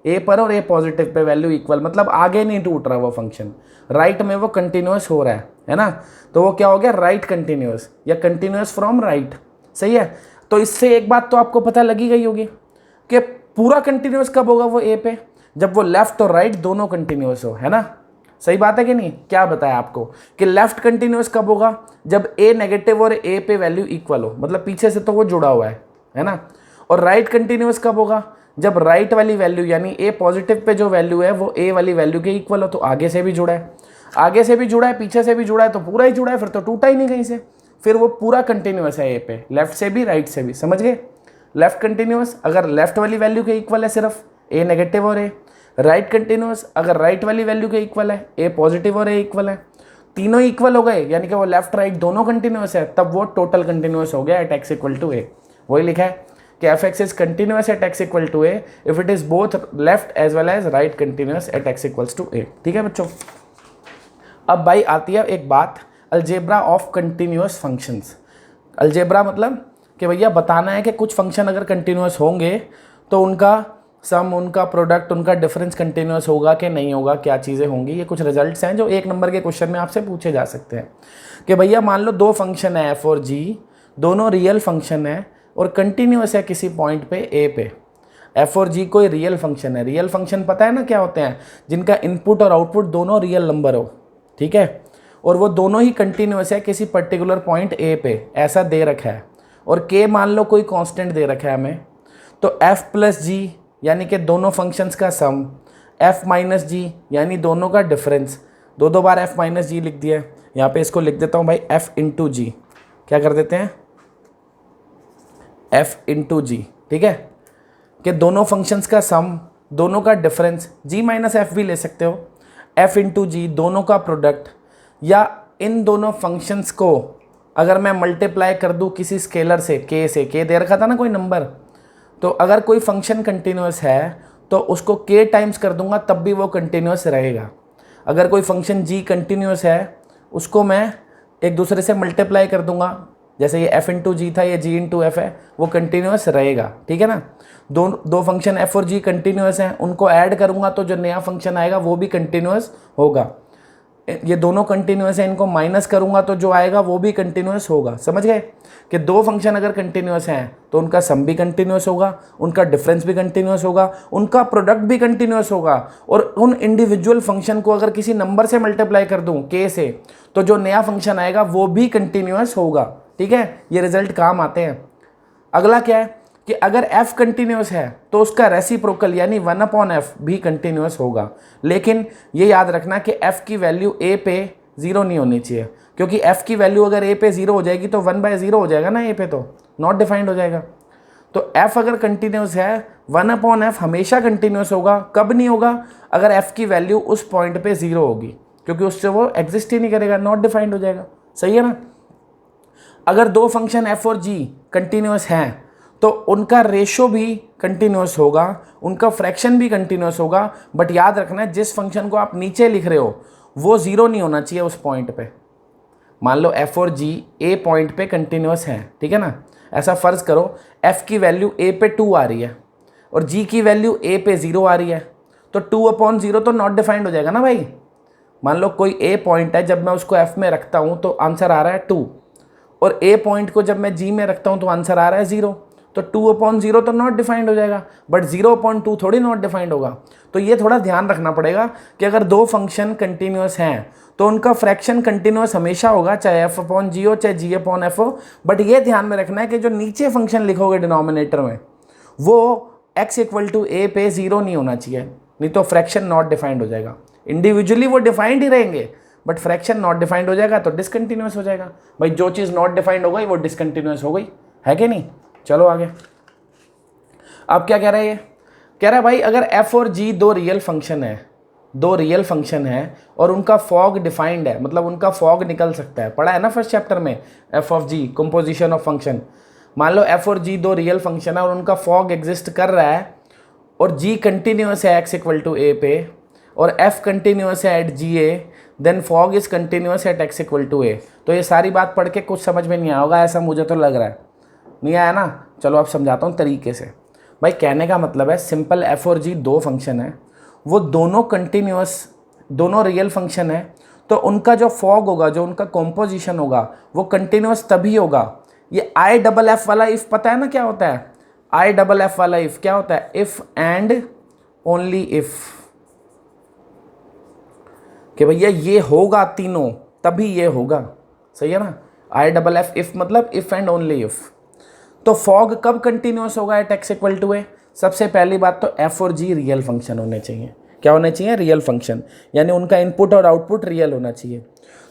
ए पर और ए पॉजिटिव पे वैल्यू इक्वल, मतलब आगे नहीं टूट रहा वो फंक्शन, राइट में वो कंटिन्यूअस हो रहा है ना, तो वो क्या हो गया, राइट कंटिन्यूअस या कंटिन्यूअस फ्रॉम राइट। सही है, तो इससे एक बात तो आपको पता लगी गई होगी कि पूरा कंटिन्यूअस कब होगा वो ए पे, जब वो लेफ्ट और राइट दोनों कंटिन्यूअस हो, है ना। सही बात है कि नहीं? क्या बताया आपको कि लेफ्ट कंटिन्यूअस कब होगा, जब ए नेगेटिव और ए पे वैल्यू इक्वल हो, मतलब पीछे से तो वो जुड़ा हुआ है ना। और राइट कंटिन्यूअस कब होगा, जब राइट वाली वैल्यू यानी ए पॉजिटिव पे जो वैल्यू है वो ए वाली वैल्यू के इक्वल हो, तो आगे से भी जुड़ा है, आगे से भी जुड़ा है, पीछे से भी जुड़ा है, तो पूरा ही जुड़ा है, फिर तो टूटा ही नहीं कहीं से, फिर वो पूरा कंटिन्यूअस है ए पे, लेफ्ट से भी राइट से भी। समझ गए? लेफ्ट कंटिन्यूअस अगर लेफ्ट वाली वैल्यू के इक्वल है सिर्फ ए नेगेटिव और ए, राइट कंटिन्यूअस अगर राइट वाली वैल्यू के इक्वल है, ए पॉजिटिव और ए इक्वल है, तीनों इक्वल हो गए यानी कि वो लेफ्ट राइट दोनों कंटिन्यूअस है, तब वो टोटल कंटिन्यूअस हो गया at x equal to a. वही लिखा है कि f x is continuous at x equal to a if it is both left as well as right continuous at x equals to a. ठीक है बच्चों, अब भाई आती है एक बात, algebra of continuous functions. Algebra मतलब कि भैया बताना है कि कुछ फंक्शन अगर कंटिन्यूअस होंगे तो उनका सम, उनका प्रोडक्ट, उनका डिफरेंस कंटिन्यूअस होगा कि नहीं होगा, क्या चीज़ें होंगी। ये कुछ रिजल्ट्स हैं जो 1 नंबर के क्वेश्चन में आपसे पूछे जा सकते हैं कि भैया मान लो 2 फंक्शन है एफ और जी, दोनों रियल फंक्शन है और कंटिन्यूअस है किसी पॉइंट पे ए पे। एफ और जी कोई रियल फंक्शन है, रियल फंक्शन पता है ना क्या होते हैं, जिनका इनपुट और आउटपुट दोनों रियल नंबर हो। ठीक है, और वो दोनों ही कंटिन्यूअस है किसी पर्टिकुलर पॉइंट ए पे, ऐसा दे रखा है, और के मान लो कोई कांस्टेंट दे रखा है हमें, तो एफ प्लस जी यानी कि दोनों फंक्शंस का सम, एफ माइनस जी यानी दोनों का डिफरेंस, दो बार एफ माइनस जी लिख दिया, यहाँ पे इसको लिख देता हूँ भाई एफ इंटू जी, क्या कर देते हैं, एफ इंटू जी। ठीक है, कि दोनों फंक्शंस का सम, दोनों का डिफरेंस, जी माइनस एफ भी ले सकते हो, एफ इंटू जी दोनों का प्रोडक्ट, या इन दोनों फंक्शंस को अगर मैं मल्टीप्लाई कर दूँ किसी स्केलर से, के से, के दे रखा था ना कोई नंबर, तो अगर कोई फंक्शन कंटिन्यूअस है तो उसको के टाइम्स कर दूंगा तब भी वो कंटिन्यूअस रहेगा। अगर कोई फंक्शन जी कंटिन्यूअस है उसको मैं एक दूसरे से मल्टीप्लाई कर दूंगा, जैसे ये एफ इंटू जी था, ये जी इंटू एफ है, वो कंटिन्यूअस रहेगा। ठीक है ना, दो फंक्शन एफ और जी कंटिन्यूअस हैं, उनको ऐड करूंगा तो जो नया फंक्शन आएगा वो भी कंटिन्यूअस होगा। ये दोनों कंटिन्यूअस है, इनको माइनस करूंगा तो जो आएगा वो भी कंटिन्यूअस होगा। समझ गए कि 2 फंक्शन अगर कंटिन्यूअस हैं तो उनका सम भी कंटिन्यूअस होगा, उनका डिफरेंस भी कंटिन्यूअस होगा, उनका प्रोडक्ट भी कंटिन्यूअस होगा, और उन इंडिविजुअल फंक्शन को अगर किसी नंबर से मल्टीप्लाई कर दूं के से, तो जो नया फंक्शन आएगा वो भी कंटिन्यूअस होगा। ठीक है, ये रिजल्ट काम आते हैं। अगला क्या है कि अगर f कंटिन्यूअस है तो उसका रेसिप्रोकल यानी 1/f भी कंटिन्यूअस होगा, लेकिन ये याद रखना कि f की वैल्यू a पे 0 नहीं होनी चाहिए, क्योंकि f की वैल्यू अगर a पे 0 हो जाएगी तो 1/0 हो जाएगा ना, a पे तो नॉट डिफाइंड हो जाएगा। तो f अगर कंटिन्यूअस है 1/f हमेशा कंटिन्यूअस होगा। कब नहीं होगा? अगर f की वैल्यू उस पॉइंट पे 0 होगी, क्योंकि उससे वो एग्जिस्ट ही नहीं करेगा, नॉट डिफाइंड हो जाएगा। सही है ना। अगर 2 फंक्शन f और g कंटिन्यूअस हैं तो उनका रेशो भी कंटिन्यूअस होगा, उनका फ्रैक्शन भी कंटिन्यूअस होगा, बट याद रखना है जिस फंक्शन को आप नीचे लिख रहे हो वो 0 नहीं होना चाहिए उस पॉइंट पे। मान लो f और g a पॉइंट पे कंटिन्यूअस हैं, ठीक है ना। ऐसा फर्ज करो f की वैल्यू a पे 2 आ रही है और g की वैल्यू a पे 0 आ रही है, तो 2/0 तो नॉट डिफाइंड हो जाएगा ना भाई। मान लो कोई a पॉइंट है, जब मैं उसको f में रखता हूँ तो आंसर आ रहा है 2, और ए पॉइंट को जब मैं जी में रखता हूँ तो आंसर आ रहा है 0, तो 2/0 तो नॉट डिफाइंड हो जाएगा, बट 0/2 थोड़ी नॉट डिफाइंड होगा। तो ये थोड़ा ध्यान रखना पड़ेगा कि अगर दो फंक्शन कंटिन्यूस हैं तो उनका फ्रैक्शन कंटिन्यूस हमेशा होगा, चाहे f/g हो चाहे g/f हो। बट ये ध्यान में रखना है कि जो नीचे फंक्शन लिखोगे डिनोमिनेटर में वो x = a पे 0 नहीं होना चाहिए, नहीं तो फ्रैक्शन नॉट डिफाइंड हो जाएगा। इंडिविजुअली वो डिफाइंड ही रहेंगे बट फ्रैक्शन नॉट डिफाइंड हो जाएगा तो डिसकंटिन्यूस हो जाएगा। भाई जो चीज़ नॉट डिफाइंड हो गई वो डिसकंटिन्यूस हो गई, है कि नहीं। चलो आगे। अब क्या कह रहा है ये, कह रहा है भाई अगर f और g दो रियल फंक्शन है और उनका फॉग डिफाइंड है, मतलब उनका फॉग निकल सकता है, पढ़ा है ना फर्स्ट चैप्टर में f(g) कंपोजिशन ऑफ फंक्शन। मान लो f और g दो रियल फंक्शन है और उनका फॉग एग्जिस्ट कर रहा है और g कंटिन्यूस है x = a पे और f कंटिन्यूस है at GA, then fog is continuous at x = a। तो ये सारी बात पढ़ के कुछ समझ में नहीं आया होगा, ऐसा मुझे तो लग रहा है। नहीं आया ना, चलो अब समझाता हूँ तरीके से। भाई कहने का मतलब है सिंपल f और g दो फंक्शन है, वो दोनों कंटिन्यूस, दोनों रियल फंक्शन है, तो उनका जो फॉग होगा, जो उनका कॉम्पोजिशन होगा वो कंटिन्यूस तभी होगा। ये IFF वाला इफ पता है ना क्या होता है, IFF वाला इफ क्या होता है, इफ एंड ओनली इफ, कि भैया ये होगा तीनों तभी ये होगा, सही है ना। IFF इफ मतलब इफ एंड ओनली इफ। तो फॉग कब कंटिन्यूस होगा एट x = a, सबसे पहली बात तो f और g रियल फंक्शन होने चाहिए। क्या होने चाहिए, रियल फंक्शन, यानी उनका इनपुट और आउटपुट रियल होना चाहिए।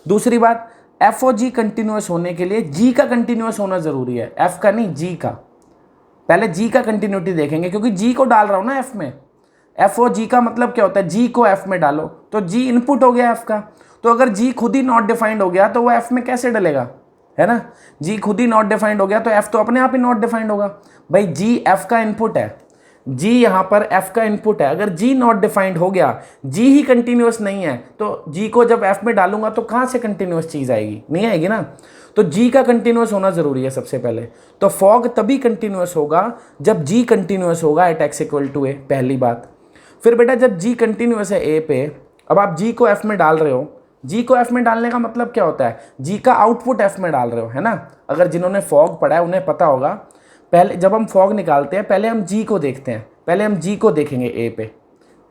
दूसरी बात, f और g कंटिन्यूस होने के लिए g का कंटिन्यूस होना जरूरी है, f का नहीं, g का। पहले g का कंटिन्यूटी देखेंगे क्योंकि g को डाल रहा हूं ना f में। f और g का मतलब क्या होता है, g को f में डालो तो g इनपुट हो गया f का। तो अगर g खुद ही नॉट डिफाइंड हो गया तो वो f में कैसे डलेगा, है ना। g खुद ही नॉट डिफाइंड हो गया तो f तो अपने आप ही नॉट डिफाइंड होगा। भाई g f का इनपुट है, g यहाँ पर f का इनपुट है, अगर g नॉट डिफाइंड हो गया, g ही कंटिन्यूस नहीं है, तो g को जब f में डालूंगा तो कहाँ से कंटिन्यूस चीज़ आएगी, नहीं आएगी ना। तो g का कंटिन्यूस होना जरूरी है सबसे पहले। तो फॉग तभी कंटिन्यूस होगा जब g कंटिन्यूस होगा एट x = a, पहली बात। फिर बेटा जब g कंटिन्यूस है a पे, अब आप g को f में डाल रहे हो, g को f में डालने का मतलब क्या होता है, g का आउटपुट f में डाल रहे हो, है ना। अगर जिन्होंने फॉग पढ़ा है उन्हें पता होगा, पहले जब हम फॉग निकालते हैं पहले हम g को देखते हैं, पहले हम g को देखेंगे a पे।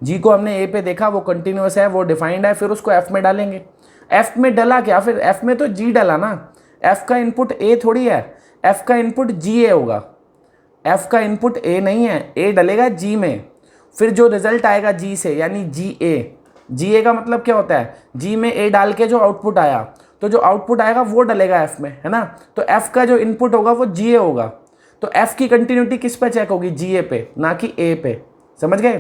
g को हमने a पे देखा, वो कंटिन्यूस है, वो डिफाइंड है, फिर उसको f में डालेंगे। f में डला क्या, फिर f में तो g डला ना, f का इनपुट a थोड़ी है, f का इनपुट ga होगा, f का इनपुट a नहीं है, a डलेगा g में, फिर जो रिजल्ट आएगा g से यानी GA का मतलब क्या होता है, g में a डाल के जो आउटपुट आया, तो जो आउटपुट आएगा वो डलेगा f में, है ना। तो f का जो इनपुट होगा वो GA होगा, तो f की कंटिन्यूटी किस पे चेक होगी, GA पे, ना कि a पे, समझ गए।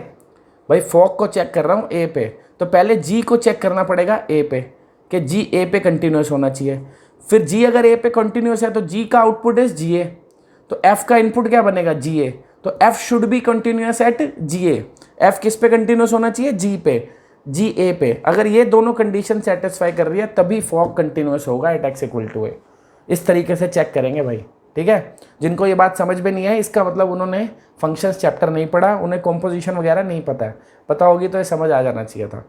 भाई फॉग को चेक कर रहा हूँ a पे, तो पहले g को चेक करना पड़ेगा a पे कि g a पे कंटिन्यूस होना चाहिए। फिर g अगर a पे कंटिन्यूस है तो g का आउटपुट इज GA, तो f का इनपुट क्या बनेगा, GA, तो f should be continuous at GA। f किस पे कंटिन्यूस होना चाहिए, g पे, GA पे। अगर ये दोनों कंडीशन सेटिस्फाई कर रही है तभी फॉग कंटिन्यूस होगा एट x = a। इस तरीके से चेक करेंगे भाई, ठीक है। जिनको ये बात समझ में नहीं है इसका मतलब उन्होंने फंक्शंस चैप्टर नहीं पढ़ा, उन्हें कॉम्पोजिशन वगैरह नहीं पता है, पता होगी तो ये समझ आ जाना चाहिए था।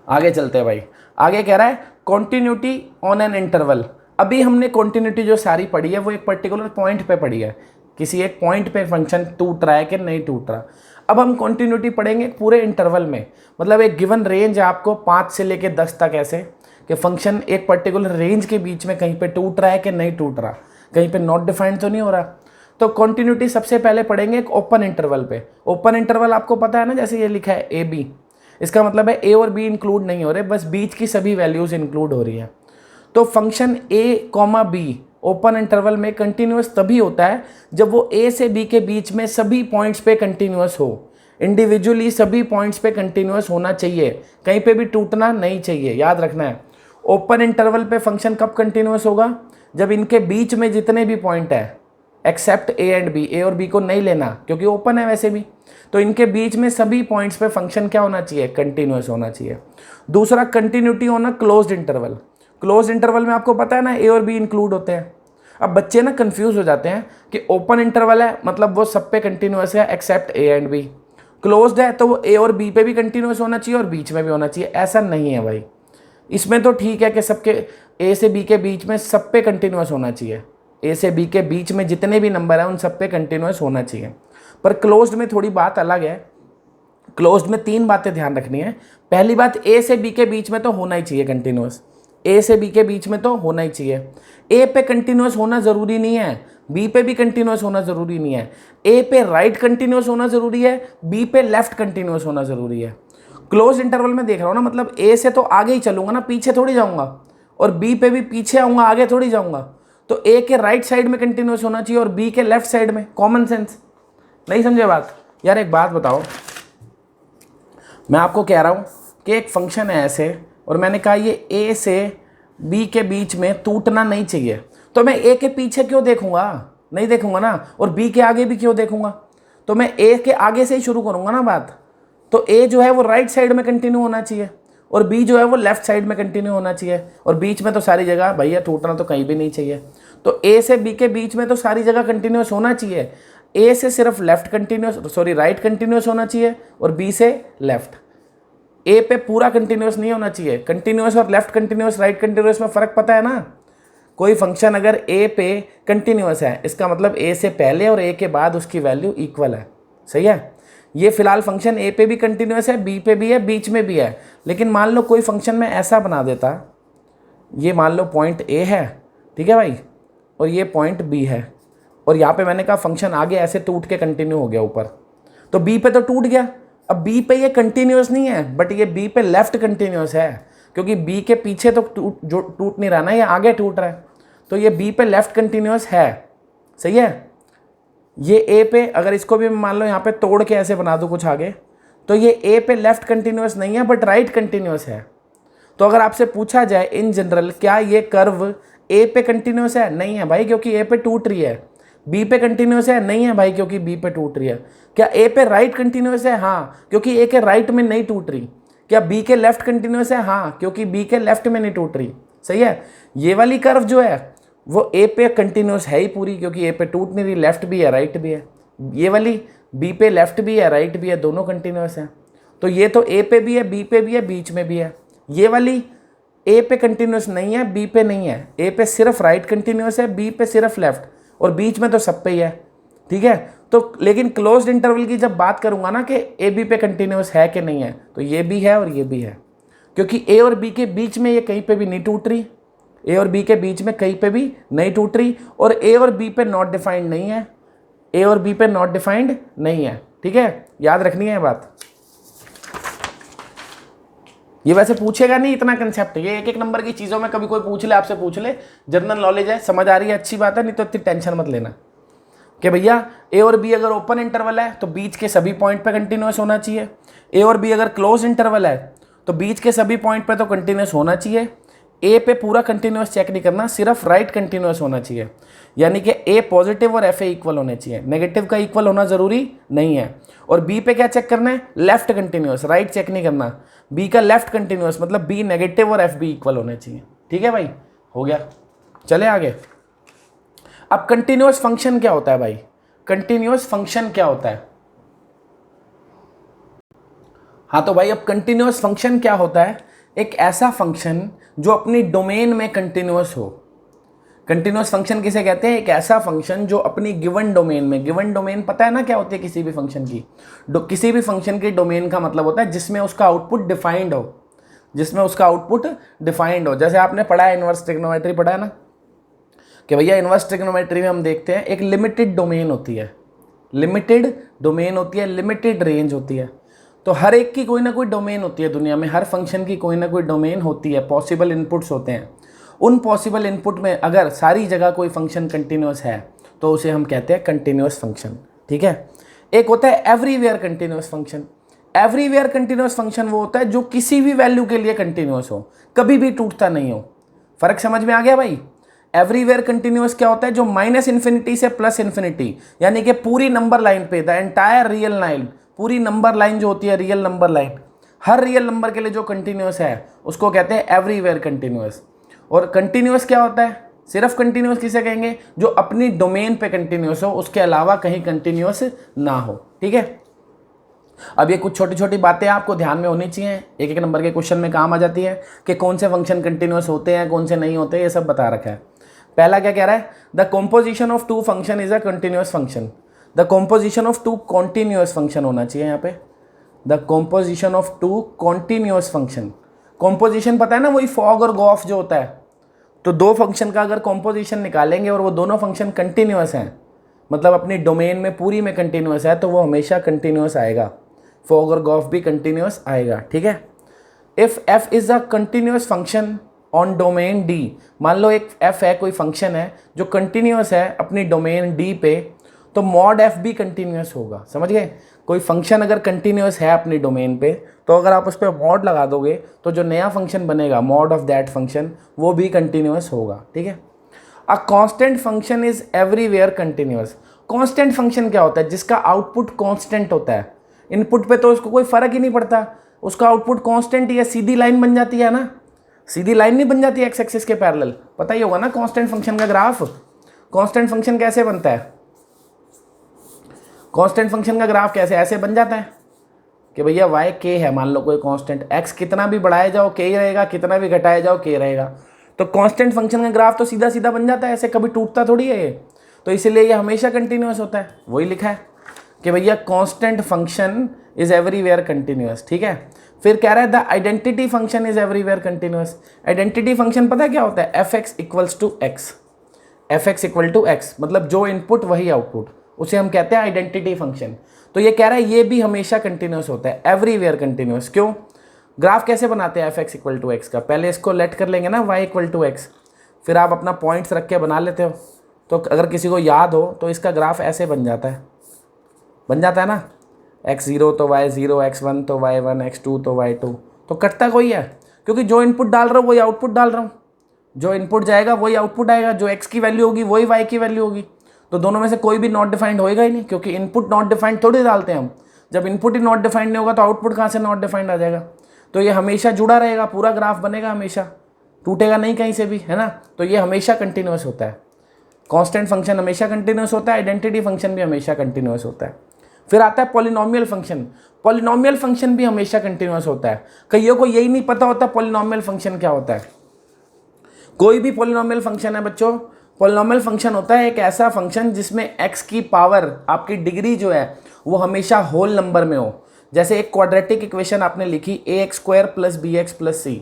आगे चलते हैं भाई, आगे कह रहा है कॉन्टिन्यूटी ऑन एन इंटरवल। अभी हमने कॉन्टिन्यूटी जो सारी पढ़ी है वो एक पर्टिकुलर पॉइंट पे पढ़ी है, किसी एक पॉइंट पे फंक्शन टूट रहा है कि नहीं टूट रहा। अब हम कॉन्टिन्यूटी पढ़ेंगे पूरे इंटरवल में, मतलब एक गिवन रेंज है आपको 5 से लेके 10 तक, ऐसे कि फंक्शन एक पर्टिकुलर रेंज के बीच में कहीं पे टूट रहा है कि नहीं टूट रहा, कहीं पे नॉट डिफाइंड तो नहीं हो रहा। तो कॉन्टिन्यूटी सबसे पहले पढ़ेंगे एक ओपन इंटरवल पे। ओपन इंटरवल आपको पता है ना, जैसे ये लिखा है ए बी, इसका मतलब है ए और बी इंक्लूड नहीं हो रहे, बस बीच की सभी वैल्यूज इंक्लूड हो रही है। तो function A comma be open interval में कंटिन्यूस तभी होता है जब वो ए से बी के बीच में सभी पॉइंट्स पे कंटिन्यूस हो, इंडिविजुअली सभी पॉइंट्स पे कंटिन्यूस होना चाहिए, कहीं पे भी टूटना नहीं चाहिए, याद रखना है। ओपन इंटरवल पे फंक्शन कब कंटिन्यूस होगा, जब इनके बीच में जितने भी पॉइंट है एक्सेप्ट ए एंड बी, ए और बी को नहीं लेना क्योंकि ओपन है वैसे भी, तो इनके बीच में सभी पॉइंट्स पे फंक्शन क्या होना चाहिए, कंटिन्यूस होना चाहिए। दूसरा कंटिन्यूटी होना क्लोज्ड इंटरवल। क्लोज इंटरवल में आपको पता है ना ए और बी इंक्लूड होते हैं। अब बच्चे ना कंफ्यूज हो जाते हैं कि ओपन इंटरवल है मतलब वो सब पे कंटिन्यूस है except a and b, closed है तो वो ए और बी पे भी कंटिन्यूस होना चाहिए और बीच में भी होना चाहिए, ऐसा नहीं है भाई। इसमें तो ठीक है कि सबके ए से बी के बीच में सब पे कंटिन्यूस होना चाहिए, ए से बी के बीच में जितने भी नंबर हैं उन सब पे कंटिन्यूस होना चाहिए। पर क्लोज्ड में थोड़ी बात अलग है। क्लोज्ड में 3 बातें ध्यान रखनी है। पहली बात, ए से बी के बीच में तो होना ही चाहिए कंटिन्यूस, ए से बी के बीच में तो होना ही चाहिए। ए पे कंटिन्यूस होना ज़रूरी नहीं है, बी पे भी कंटिन्यूस होना ज़रूरी नहीं है। ए पे राइट कंटिन्यूस होना ज़रूरी है, बी पे लेफ्ट कंटिन्यूस होना ज़रूरी है। क्लोज इंटरवल में देख रहा हूँ ना, मतलब ए से तो आगे ही चलूंगा ना, पीछे थोड़ी जाऊंगा, और बी पे भी पीछे आऊंगा, आगे थोड़ी जाऊंगा। तो ए के राइट साइड में कंटिन्यूस होना चाहिए और बी के लेफ्ट साइड में। Common sense. नहीं समझे बात? यार एक बात बताओ, मैं आपको कह रहा हूँ कि एक फंक्शन है ऐसे, और मैंने कहा ये ए से बी के बीच में टूटना नहीं चाहिए, तो मैं ए के पीछे क्यों देखूंगा? नहीं देखूंगा ना। और बी के आगे भी क्यों देखूंगा? तो मैं ए के आगे से ही शुरू करूंगा ना बात। तो ए जो है वो राइट साइड में कंटिन्यू होना चाहिए और बी जो है वो लेफ्ट साइड में कंटिन्यू होना चाहिए, और बीच में तो सारी जगह भैया टूटना तो कहीं भी नहीं चाहिए। तो ए से बी के बीच में तो सारी जगह कंटिन्यूस होना चाहिए। ए से सिर्फ राइट कंटिन्यूस होना चाहिए और बी से लेफ्ट। ए पे पूरा कंटिन्यूस नहीं होना चाहिए। कंटिन्यूस और लेफ्ट कंटिन्यूस, राइट कंटिन्यूस में फ़र्क पता है ना? कोई फंक्शन अगर ए पे कंटिन्यूस है, इसका मतलब ए से पहले और ए के बाद उसकी वैल्यू इक्वल है। सही है? ये फिलहाल फंक्शन ए पे भी कंटिन्यूस है, बी पे भी है, बीच में भी है। लेकिन मान लो कोई फंक्शन में ऐसा बना देता, ये मान लो पॉइंट ए है, ठीक है भाई, और ये पॉइंट बी है, और यहाँ पे मैंने कहा फंक्शन आगे ऐसे टूट के कंटिन्यू हो गया ऊपर, तो बी पे तो टूट गया। अब बी पे ये कंटिन्यूस नहीं है, बट ये बी पे लेफ्ट कंटिन्यूस है, क्योंकि बी के पीछे तो टूट नहीं रहा ना, ये आगे टूट रहा है, तो ये बी पे लेफ्ट कंटिन्यूस है। सही है? ये ए पे, अगर इसको भी मान लो यहाँ पे तोड़ के ऐसे बना दूँ कुछ आगे, तो ये ए पे लेफ्ट कंटिन्यूस नहीं है बट राइट कंटिन्यूस है। तो अगर आपसे पूछा जाए इन जनरल क्या ये कर्व ए पे कंटिन्यूस है? नहीं है भाई, क्योंकि ए पे टूट रही है। बी पे कंटिन्यूस है? नहीं है भाई, क्योंकि बी पे टूट रही है। क्या ए पे राइट कंटिन्यूस है? हाँ, क्योंकि ए के राइट में नहीं टूट रही। क्या बी के लेफ्ट कंटिन्यूस है? हाँ, क्योंकि बी के लेफ्ट में नहीं टूट रही। सही है? ये वाली कर्व जो है वो ए पे कंटिन्यूस है ही पूरी, क्योंकि ए पे टूट नहीं रही, लेफ्ट भी है राइट भी है। ये वाली बी पे लेफ्ट भी है राइट भी है, दोनों कंटिन्यूस है। तो ये तो ए पे भी है, बी पे भी है, बीच में भी है। ये वाली ए पे कंटिन्यूस नहीं है, बी पे नहीं है। ए पे सिर्फ राइट कंटिन्यूस है, बी पे सिर्फ लेफ्ट, और बीच में तो सब पे ही है। ठीक है? तो लेकिन क्लोज्ड इंटरवल की जब बात करूंगा ना कि ए बी पे कंटिन्यूस है कि नहीं है, तो ये भी है और ये भी है, क्योंकि ए और बी के बीच में ये कहीं पे भी नहीं टूट रही। ए और बी के बीच में कहीं पे भी नहीं टूट रही, और ए और बी पे नॉट डिफाइंड नहीं है। ए और बी पे नॉट डिफाइंड नहीं है। ठीक है? याद रखनी है बात। ये वैसे पूछेगा नहीं इतना कंसेप्ट, ये एक एक नंबर की चीज़ों में कभी कोई पूछ ले, आपसे पूछ ले, जनरल नॉलेज है, समझ आ रही है, अच्छी बात है, नहीं तो इतनी टेंशन मत लेना कि भैया ए और बी अगर ओपन इंटरवल है तो बीच के सभी पॉइंट पे कंटिन्यूस होना चाहिए। ए और बी अगर क्लोज इंटरवल है तो बीच के सभी पॉइंट पे तो कंटिन्यूस होना चाहिए। ए पे पूरा कंटिन्यूस चेक नहीं करना, सिर्फ राइट कंटिन्यूस होना चाहिए, यानी कि ए पॉजिटिव और एफ ए इक्वल होने चाहिए, नेगेटिव का इक्वल होना जरूरी नहीं है। और बी पे क्या चेक करना है? लेफ्ट कंटिन्यूस, राइट चेक नहीं करना। बी का लेफ्ट कंटिन्यूस मतलब बी नेगेटिव और एफ बी इक्वल होने चाहिए। ठीक है भाई? हो गया? चले आगे। अब कंटिन्यूस फंक्शन क्या होता है भाई? कंटिन्यूस फंक्शन क्या होता है? हाँ तो भाई अब कंटिन्यूस फंक्शन क्या होता है? एक ऐसा फंक्शन जो अपनी डोमेन में कंटिन्यूस हो। कंटिन्यूस फंक्शन किसे कहते हैं? एक ऐसा फंक्शन जो अपनी गिवन डोमेन में, गिवन डोमेन पता है ना क्या होती है किसी भी फंक्शन की? किसी भी फंक्शन की डोमेन का मतलब होता है जिसमें उसका आउटपुट डिफाइंड हो, जिसमें उसका आउटपुट डिफाइंड हो। जैसे आपने पढ़ा है, इनवर्स ट्रिग्नोमेट्री पढ़ा है ना, कि भैया इनवर्स ट्रिग्नोमेट्री में हम देखते हैं एक लिमिटेड डोमेन होती है, लिमिटेड डोमेन होती है, लिमिटेड रेंज होती है। तो हर एक की कोई ना कोई डोमेन होती है दुनिया में, हर फंक्शन की कोई ना कोई डोमेन होती है, पॉसिबल इनपुट्स होते हैं। उन पॉसिबल इनपुट में अगर सारी जगह कोई फंक्शन कंटिन्यूस है तो उसे हम कहते हैं कंटिन्यूस फंक्शन। ठीक है? एक होता है everywhere continuous function. Everywhere continuous function वो होता है जो किसी भी वैल्यू के लिए कंटिन्यूस हो, कभी भी टूटता नहीं हो। फर्क समझ में आ गया भाई? एवरीवेयर कंटिन्यूस क्या होता है? जो माइनस इन्फिनिटी से प्लस इन्फिनिटी, यानी कि पूरी नंबर लाइन पे, द एंटायर रियल लाइन, पूरी नंबर लाइन जो होती है, रियल नंबर लाइन, हर रियल नंबर के लिए जो कंटिन्यूस है उसको कहते हैं एवरीवेयर कंटिन्यूस। और कंटिन्यूस क्या होता है? सिर्फ कंटिन्यूस किसे कहेंगे? जो अपनी डोमेन पे कंटिन्यूस हो, उसके अलावा कहीं कंटिन्यूस ना हो। ठीक है? अब ये कुछ छोटी छोटी बातें आपको ध्यान में होनी चाहिए, एक एक नंबर के क्वेश्चन में काम आ जाती है कि कौन से फंक्शन कंटिन्यूअस होते हैं कौन से नहीं होते, ये सब बता रखा है। पहला क्या कह रहा है, the composition of two function is a continuous function. The composition of two continuous function होना चाहिए यहाँ पे, the composition of two continuous function. Composition पता है ना, वही फॉग और गॉफ जो होता है, तो दो फंक्शन का अगर कॉम्पोजिशन निकालेंगे और वो दोनों फंक्शन कंटिन्यूअस हैं, मतलब अपनी डोमेन में पूरी में कंटिन्यूअस है, तो वो हमेशा कंटिन्यूअस आएगा, फॉग और गॉफ भी कंटिन्यूअस आएगा, ठीक है। If F is a continuous function on domain D, मान लो एक एफ है, कोई फंक्शन है जो कंटिन्यूअस है अपनी डोमेन डी पे, तो मॉड एफ भी कंटिन्यूअस होगा, समझ गए। कोई फंक्शन अगर कंटिन्यूअस है अपनी डोमेन पे, तो अगर आप उस पर मॉड लगा दोगे तो जो नया फंक्शन बनेगा मॉड ऑफ दैट फंक्शन वो भी कंटिन्यूअस होगा, ठीक है। A constant function is everywhere continuous. Constant function क्या होता है, जिसका आउटपुट कांस्टेंट होता है, इनपुट पे तो उसको कोई फर्क ही नहीं पड़ता, उसका आउटपुट कांस्टेंट ही है, सीधी लाइन बन जाती है ना, सीधी लाइन नहीं बन जाती एक्स एक्सिस के पैरेलल, पता ही होगा ना कांस्टेंट फंक्शन का ग्राफ। कांस्टेंट फंक्शन कैसे बनता है, कांस्टेंट फंक्शन का ग्राफ कैसे ऐसे बन जाता है कि भैया वाई के है, मान लो कोई कांस्टेंट, एक्स कितना भी बढ़ाए जाओ के ही रहेगा, कितना भी घटाए जाओ के रहेगा, तो कांस्टेंट फंक्शन का ग्राफ तो सीधा सीधा बन जाता है, ऐसे कभी टूटता थोड़ी है ये, तो इसीलिए ये हमेशा कंटिन्यूअस होता है। वही लिखा है कि भैया constant function is everywhere continuous, ठीक है। फिर कह रहा है the identity function is everywhere continuous. Identity function पता है क्या होता है, f x equals to x, f x equal to x, मतलब जो इनपुट वही आउटपुट, उसे हम कहते हैं आइडेंटिटी फंक्शन। तो ये कह रहा है ये भी हमेशा कंटिन्यूअस होता है, एवरीवेयर कंटिन्यूअस। क्यों, ग्राफ कैसे बनाते हैं f x equal to x का, पहले इसको लेट कर लेंगे ना वाई इक्वल टू एक्स, फिर आप अपना पॉइंट्स रख के बना लेते हो, तो अगर किसी को याद हो तो इसका ग्राफ ऐसे बन जाता है ना, x0 तो y0, x1 तो y1, x2 तो y2, तो कटता कोई है, क्योंकि जो इनपुट डाल रहा हूँ वही आउटपुट डाल रहा हूँ, जो इनपुट जाएगा वही आउटपुट आएगा, जो x की वैल्यू होगी वही y की वैल्यू होगी, तो दोनों में से कोई भी नॉट डिफाइंड होएगा ही नहीं, क्योंकि इनपुट नॉट डिफाइंड थोड़ी डालते हैं हम, जब इनपुट ही नॉट डिफाइंड नहीं होगा तो आउटपुट कहाँ से नॉट डिफाइंड आ जाएगा। तो ये हमेशा जुड़ा रहेगा, पूरा ग्राफ बनेगा हमेशा, टूटेगा नहीं कहीं से भी, है ना। तो ये हमेशा कंटिन्यूअस होता है, कांस्टेंट फंक्शन हमेशा कंटिन्यूअस होता है, आइडेंटिटी फंक्शन भी हमेशा कंटिन्यूअस होता है। फिर आता है पॉलिनोमियल फंक्शन, पॉलिनोमियल फंक्शन भी हमेशा कंटिन्यूअस होता है। कईयों को यही नहीं पता होता पॉलिनोमियल फंक्शन क्या होता है। कोई भी पॉलिनोमियल फंक्शन है बच्चों, पॉलिनोमियल फंक्शन होता है एक ऐसा फंक्शन जिसमें x की पावर, आपकी डिग्री जो है वो हमेशा होल नंबर में हो। जैसे एक क्वाड्रेटिक इक्वेशन आपने लिखी ax² + bx + c,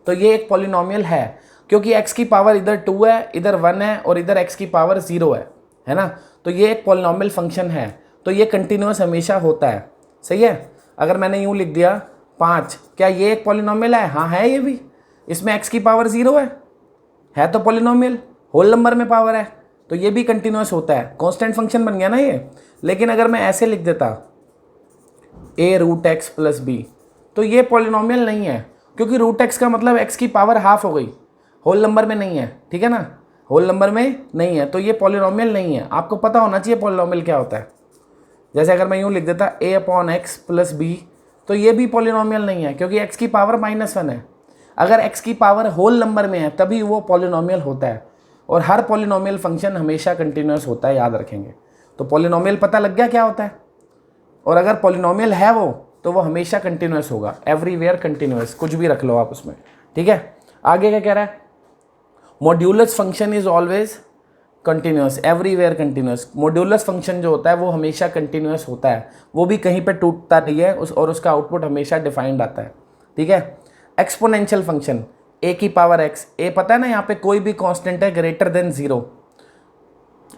तो ये एक पॉलिनोमियल है, क्योंकि x की पावर इधर 2 है, इधर 1 है और इधर x की पावर 0 है ना। तो ये एक पॉलिनोमियल फंक्शन है, तो ये कंटिन्यूअस हमेशा होता है, सही है। अगर मैंने यूँ लिख दिया 5, क्या ये एक पॉलिनोमियल है? हाँ है, ये भी, इसमें x की पावर 0 है तो पॉलिनोमियल, होल नंबर में पावर है, तो ये भी कंटिन्यूअस होता है, कांस्टेंट फंक्शन बन गया ना ये। लेकिन अगर मैं ऐसे लिख देता a√x + b, तो ये पॉलिनोमियल नहीं है, क्योंकि √x का मतलब x की पावर हाफ हो गई, होल नंबर में नहीं है, ठीक है ना, होल नंबर में नहीं है, तो ये पॉलिनोमियल नहीं है। आपको पता होना चाहिए पॉलिनोमियल क्या होता है। जैसे अगर मैं यूँ लिख देता a/x + b, तो ये भी पॉलिनोमियल नहीं है, क्योंकि x की पावर -1 है। अगर x की पावर होल नंबर में है तभी वो पॉलिनोमियल होता है, और हर पॉलिनोमियल फंक्शन हमेशा कंटिन्यूअस होता है, याद रखेंगे। तो पॉलिनोमियल पता लग गया क्या होता है, और अगर पॉलिनोमियल है वो, तो वो हमेशा कंटिन्यूअस होगा, एवरीवेयर कंटिन्यूअस, कुछ भी रख लो आप उसमें, ठीक है। आगे क्या कह रहा है, modulus function is always continuous, everywhere continuous. Modulus function जो होता है वो हमेशा कंटिन्यूअस होता है, वो भी कहीं पे टूटता नहीं है, और उसका आउटपुट हमेशा डिफाइंड आता है, ठीक है। एक्सपोनेंशियल फंक्शन a⁻x, a पता है ना, यहाँ पे कोई भी कांस्टेंट है ग्रेटर देन 0,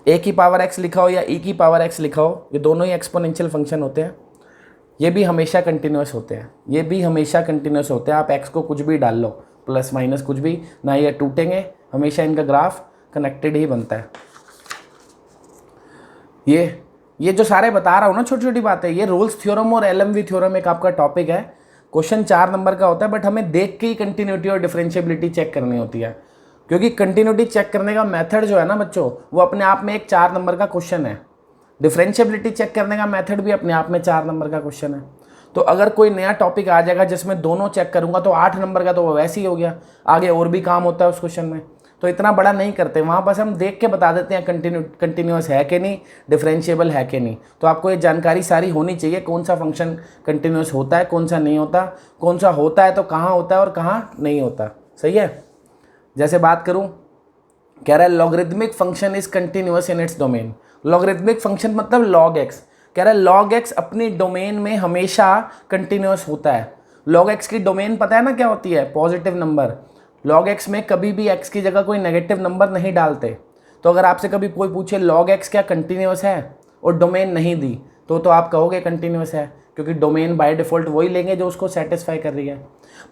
a⁻x लिखा हो या e⁻x लिखा हो, ये दोनों ही एक्सपोनेंशियल फंक्शन होते हैं, ये भी हमेशा कंटिन्यूअस होते हैं, ये भी हमेशा कंटिन्यूअस होते हैं। आप x को कुछ भी डाल लो, प्लस माइनस कुछ भी ना, ये टूटेंगे, हमेशा इनका ग्राफ कनेक्टेड ही बनता है। ये जो सारे बता रहा हूँ ना छोटी छोटी बातें, ये रोल्स थ्योरम और LMV थ्योरम एक आपका टॉपिक है, क्वेश्चन 4 नंबर का होता है, बट हमें देख के ही कंटिन्यूटी और डिफरेंशिएबिलिटी चेक करनी होती है, क्योंकि कंटिन्यूटी चेक करने का मेथड जो है ना बच्चों, वो अपने आप में एक 4 नंबर का क्वेश्चन है। डिफरेंशिएबिलिटी चेक करने का मेथड भी अपने आप में 4 नंबर का क्वेश्चन है। तो अगर कोई नया टॉपिक आ जाएगा जिसमें दोनों चेक करूंगा तो 8 नंबर का तो वो वैसे ही हो गया, आगे और भी काम होता है उस क्वेश्चन में। तो इतना बड़ा नहीं करते, वहाँ बस हम देख के बता देते हैं कंटिन्यूस है कि नहीं, डिफरेंशिएबल है कि नहीं। तो आपको ये जानकारी सारी होनी चाहिए, कौन सा फंक्शन कंटिन्यूस होता है, कौन सा नहीं होता, कौन सा होता है तो कहाँ होता है और कहाँ नहीं होता। सही है। जैसे बात करूँ, कह रहा है logarithmic function is continuous in its domain. Logarithmic function मतलब लॉग एक्स, कह रहा है लॉग एक्स अपनी डोमेन में हमेशा कंटिन्यूस होता है। लॉग एक्स की डोमेन पता है ना क्या होती है, पॉजिटिव नंबर। लॉग एक्स में कभी भी एक्स की जगह कोई नेगेटिव नंबर नहीं डालते। तो अगर आपसे कभी कोई पूछे लॉग एक्स क्या कंटिन्यूस है और डोमेन नहीं दी, तो आप कहोगे कंटिन्यूस है, क्योंकि डोमेन बाय डिफ़ॉल्ट वही लेंगे जो उसको सेटिस्फाई कर रही है।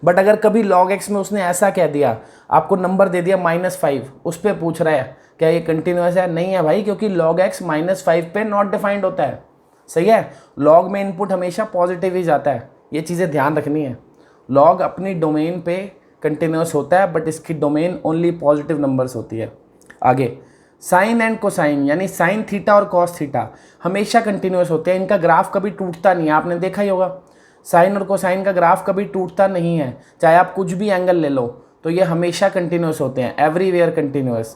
बट अगर कभी लॉग एक्स में उसने ऐसा कह दिया, आपको नंबर दे दिया -5, उस पर पूछ रहा है क्या ये कंटिन्यूस है, नहीं है भाई, क्योंकि log x -5 पे नॉट डिफाइंड होता है। सही है। लॉग में इनपुट हमेशा पॉजिटिव ही जाता है, ये चीज़ें ध्यान रखनी है। लॉग अपनी डोमेन पे कंटिन्यूस होता है, बट इसकी डोमेन ओनली पॉजिटिव नंबर्स होती है। आगे साइन एंड कोसाइन, यानी साइन थीटा और कॉस थीटा हमेशा कंटिन्यूस होते हैं, इनका ग्राफ कभी टूटता नहीं है, आपने देखा ही होगा। साइन और कोसाइन का ग्राफ कभी टूटता नहीं है, चाहे आप कुछ भी एंगल ले लो, तो ये हमेशा कंटिन्यूस होते हैं, एवरीवेयर कंटिन्यूस।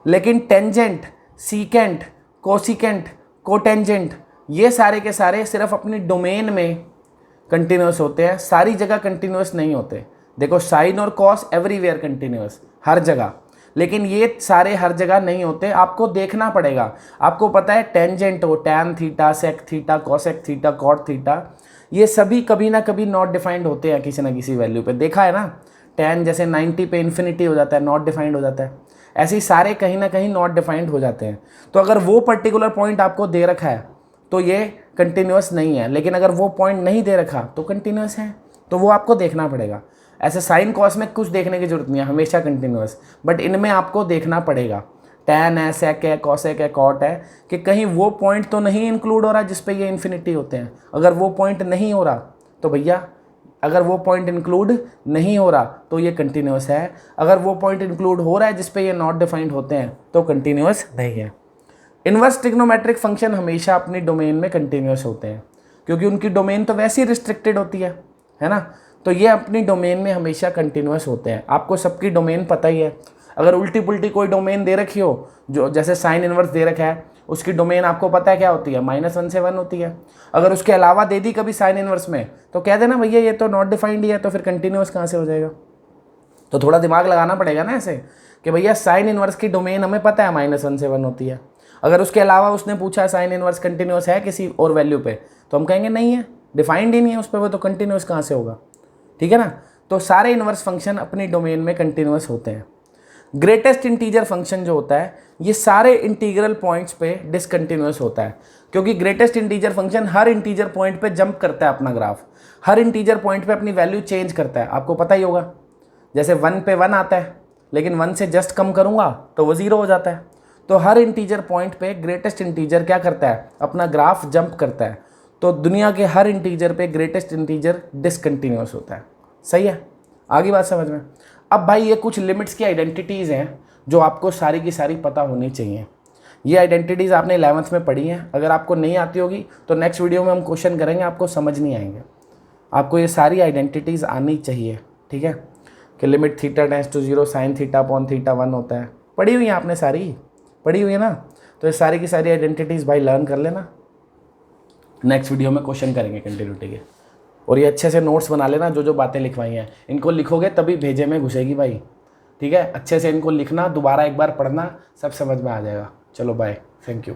लेकिन टेंजेंट, सीकेंट, कोसिकेंट, कोटेंजेंट, ये सारे के सारे सिर्फ अपनी डोमेन में कंटिन्यूस होते हैं, सारी जगह कंटिन्यूस नहीं होते। देखो साइन और कॉस एवरीवेयर कंटिन्यूस, हर जगह, लेकिन ये सारे हर जगह नहीं होते, आपको देखना पड़ेगा। आपको पता है टेंजेंट हो, tan theta, sec theta, cosec theta, cot theta, ये सभी कभी ना कभी नॉट डिफाइंड होते हैं किसी ना किसी वैल्यू पे। देखा है ना, टैन जैसे 90 पे इन्फिनिटी हो जाता है, नॉट डिफाइंड हो जाता है, ऐसे ही सारे कहीं ना कहीं नॉट डिफाइंड हो जाते हैं। तो अगर वो पर्टिकुलर पॉइंट आपको दे रखा है तो ये कंटिन्यूस नहीं है, लेकिन अगर वो पॉइंट नहीं दे रखा तो कंटिन्यूस है, तो वो आपको देखना पड़ेगा। ऐसे साइन कॉस में कुछ देखने की जरूरत नहीं है, हमेशा कंटिन्यूस, बट इनमें आपको देखना पड़ेगा, टैन है, सेक है, कॉसेक है, कॉट है, कि कहीं वो पॉइंट तो नहीं इंक्लूड हो रहा जिस पे ये इन्फिनिटी होते हैं। अगर वो पॉइंट नहीं हो रहा तो भैया, अगर वो पॉइंट इंक्लूड नहीं हो रहा तो ये कंटिन्यूस है, अगर वो पॉइंट इंक्लूड हो रहा है जिस पे ये नॉट डिफाइंड होते हैं तो कंटिन्यूस नहीं है। इनवर्स ट्रिग्नोमेट्रिक फंक्शन हमेशा अपनी डोमेन में कंटिन्यूस होते हैं, क्योंकि उनकी डोमेन तो वैसे ही रिस्ट्रिक्टेड होती है ना, तो ये अपनी डोमेन में हमेशा कंटिन्यूस होते हैं। आपको सबकी डोमेन पता ही है। अगर उल्टी पुल्टी कोई डोमेन दे रखी हो, जो जैसे साइन इनवर्स दे रखा है, उसकी डोमेन आपको पता है क्या होती है, -1 से 1 होती है। अगर उसके अलावा दे दी कभी साइन इनवर्स में, तो कह देना भैया ये तो नॉट डिफाइंड ही है, तो फिर कंटिन्यूस कहाँ से हो जाएगा। तो थोड़ा दिमाग लगाना पड़ेगा ना ऐसे, कि भैया साइन इनवर्स की डोमेन हमें पता है -1 से 1 होती है। अगर उसके अलावा उसने पूछा साइन इनवर्स कंटिन्यूस है किसी और वैल्यू पे, तो हम कहेंगे नहीं है, डिफाइंड ही नहीं है उस पर, वो तो कंटिन्यूस कहाँ से होगा। ठीक है ना। तो सारे इनवर्स फंक्शन अपनी डोमेन में कंटिन्यूस होते हैं। ग्रेटेस्ट इंटीजर फंक्शन जो होता है, ये सारे इंटीग्रल पॉइंट्स पे डिसकंटिन्यूस होता है, क्योंकि ग्रेटेस्ट इंटीजर फंक्शन हर इंटीजर पॉइंट पे जंप करता है अपना ग्राफ, हर इंटीजर पॉइंट पे अपनी वैल्यू चेंज करता है। आपको पता ही होगा, जैसे 1 पे 1 आता है, लेकिन 1 से जस्ट कम करूँगा तो वो 0 हो जाता है। तो हर इंटीजर पॉइंट पे ग्रेटेस्ट इंटीजर क्या करता है, अपना ग्राफ जंप करता है। तो दुनिया के हर इंटीजर पे ग्रेटेस्ट इंटीजर डिसकंटिन्यूस होता है। सही है, आगे बात समझ में। अब भाई ये कुछ लिमिट्स की आइडेंटिटीज़ हैं जो आपको सारी की सारी पता होनी चाहिए। ये आइडेंटिटीज़ आपने 11th में पढ़ी हैं, अगर आपको नहीं आती होगी तो नेक्स्ट वीडियो में हम क्वेश्चन करेंगे, आपको समझ नहीं आएंगे। आपको ये सारी आइडेंटिटीज़ आनी चाहिए, ठीक है, कि limit theta tends to 0 sine theta upon theta 1 होता है। पढ़ी हुई है आपने, सारी पढ़ी हुई है ना, तो ये सारी की सारी आइडेंटिटीज़ भाई लर्न कर लेना। नेक्स्ट वीडियो में क्वेश्चन करेंगे कंटिन्यूटी के, और ये अच्छे से नोट्स बना लेना, जो जो बातें लिखवाई हैं इनको लिखोगे तभी भेजे में घुसेगी भाई। ठीक है, अच्छे से इनको लिखना, दोबारा एक बार पढ़ना, सब समझ में आ जाएगा। चलो बाय, थैंक यू।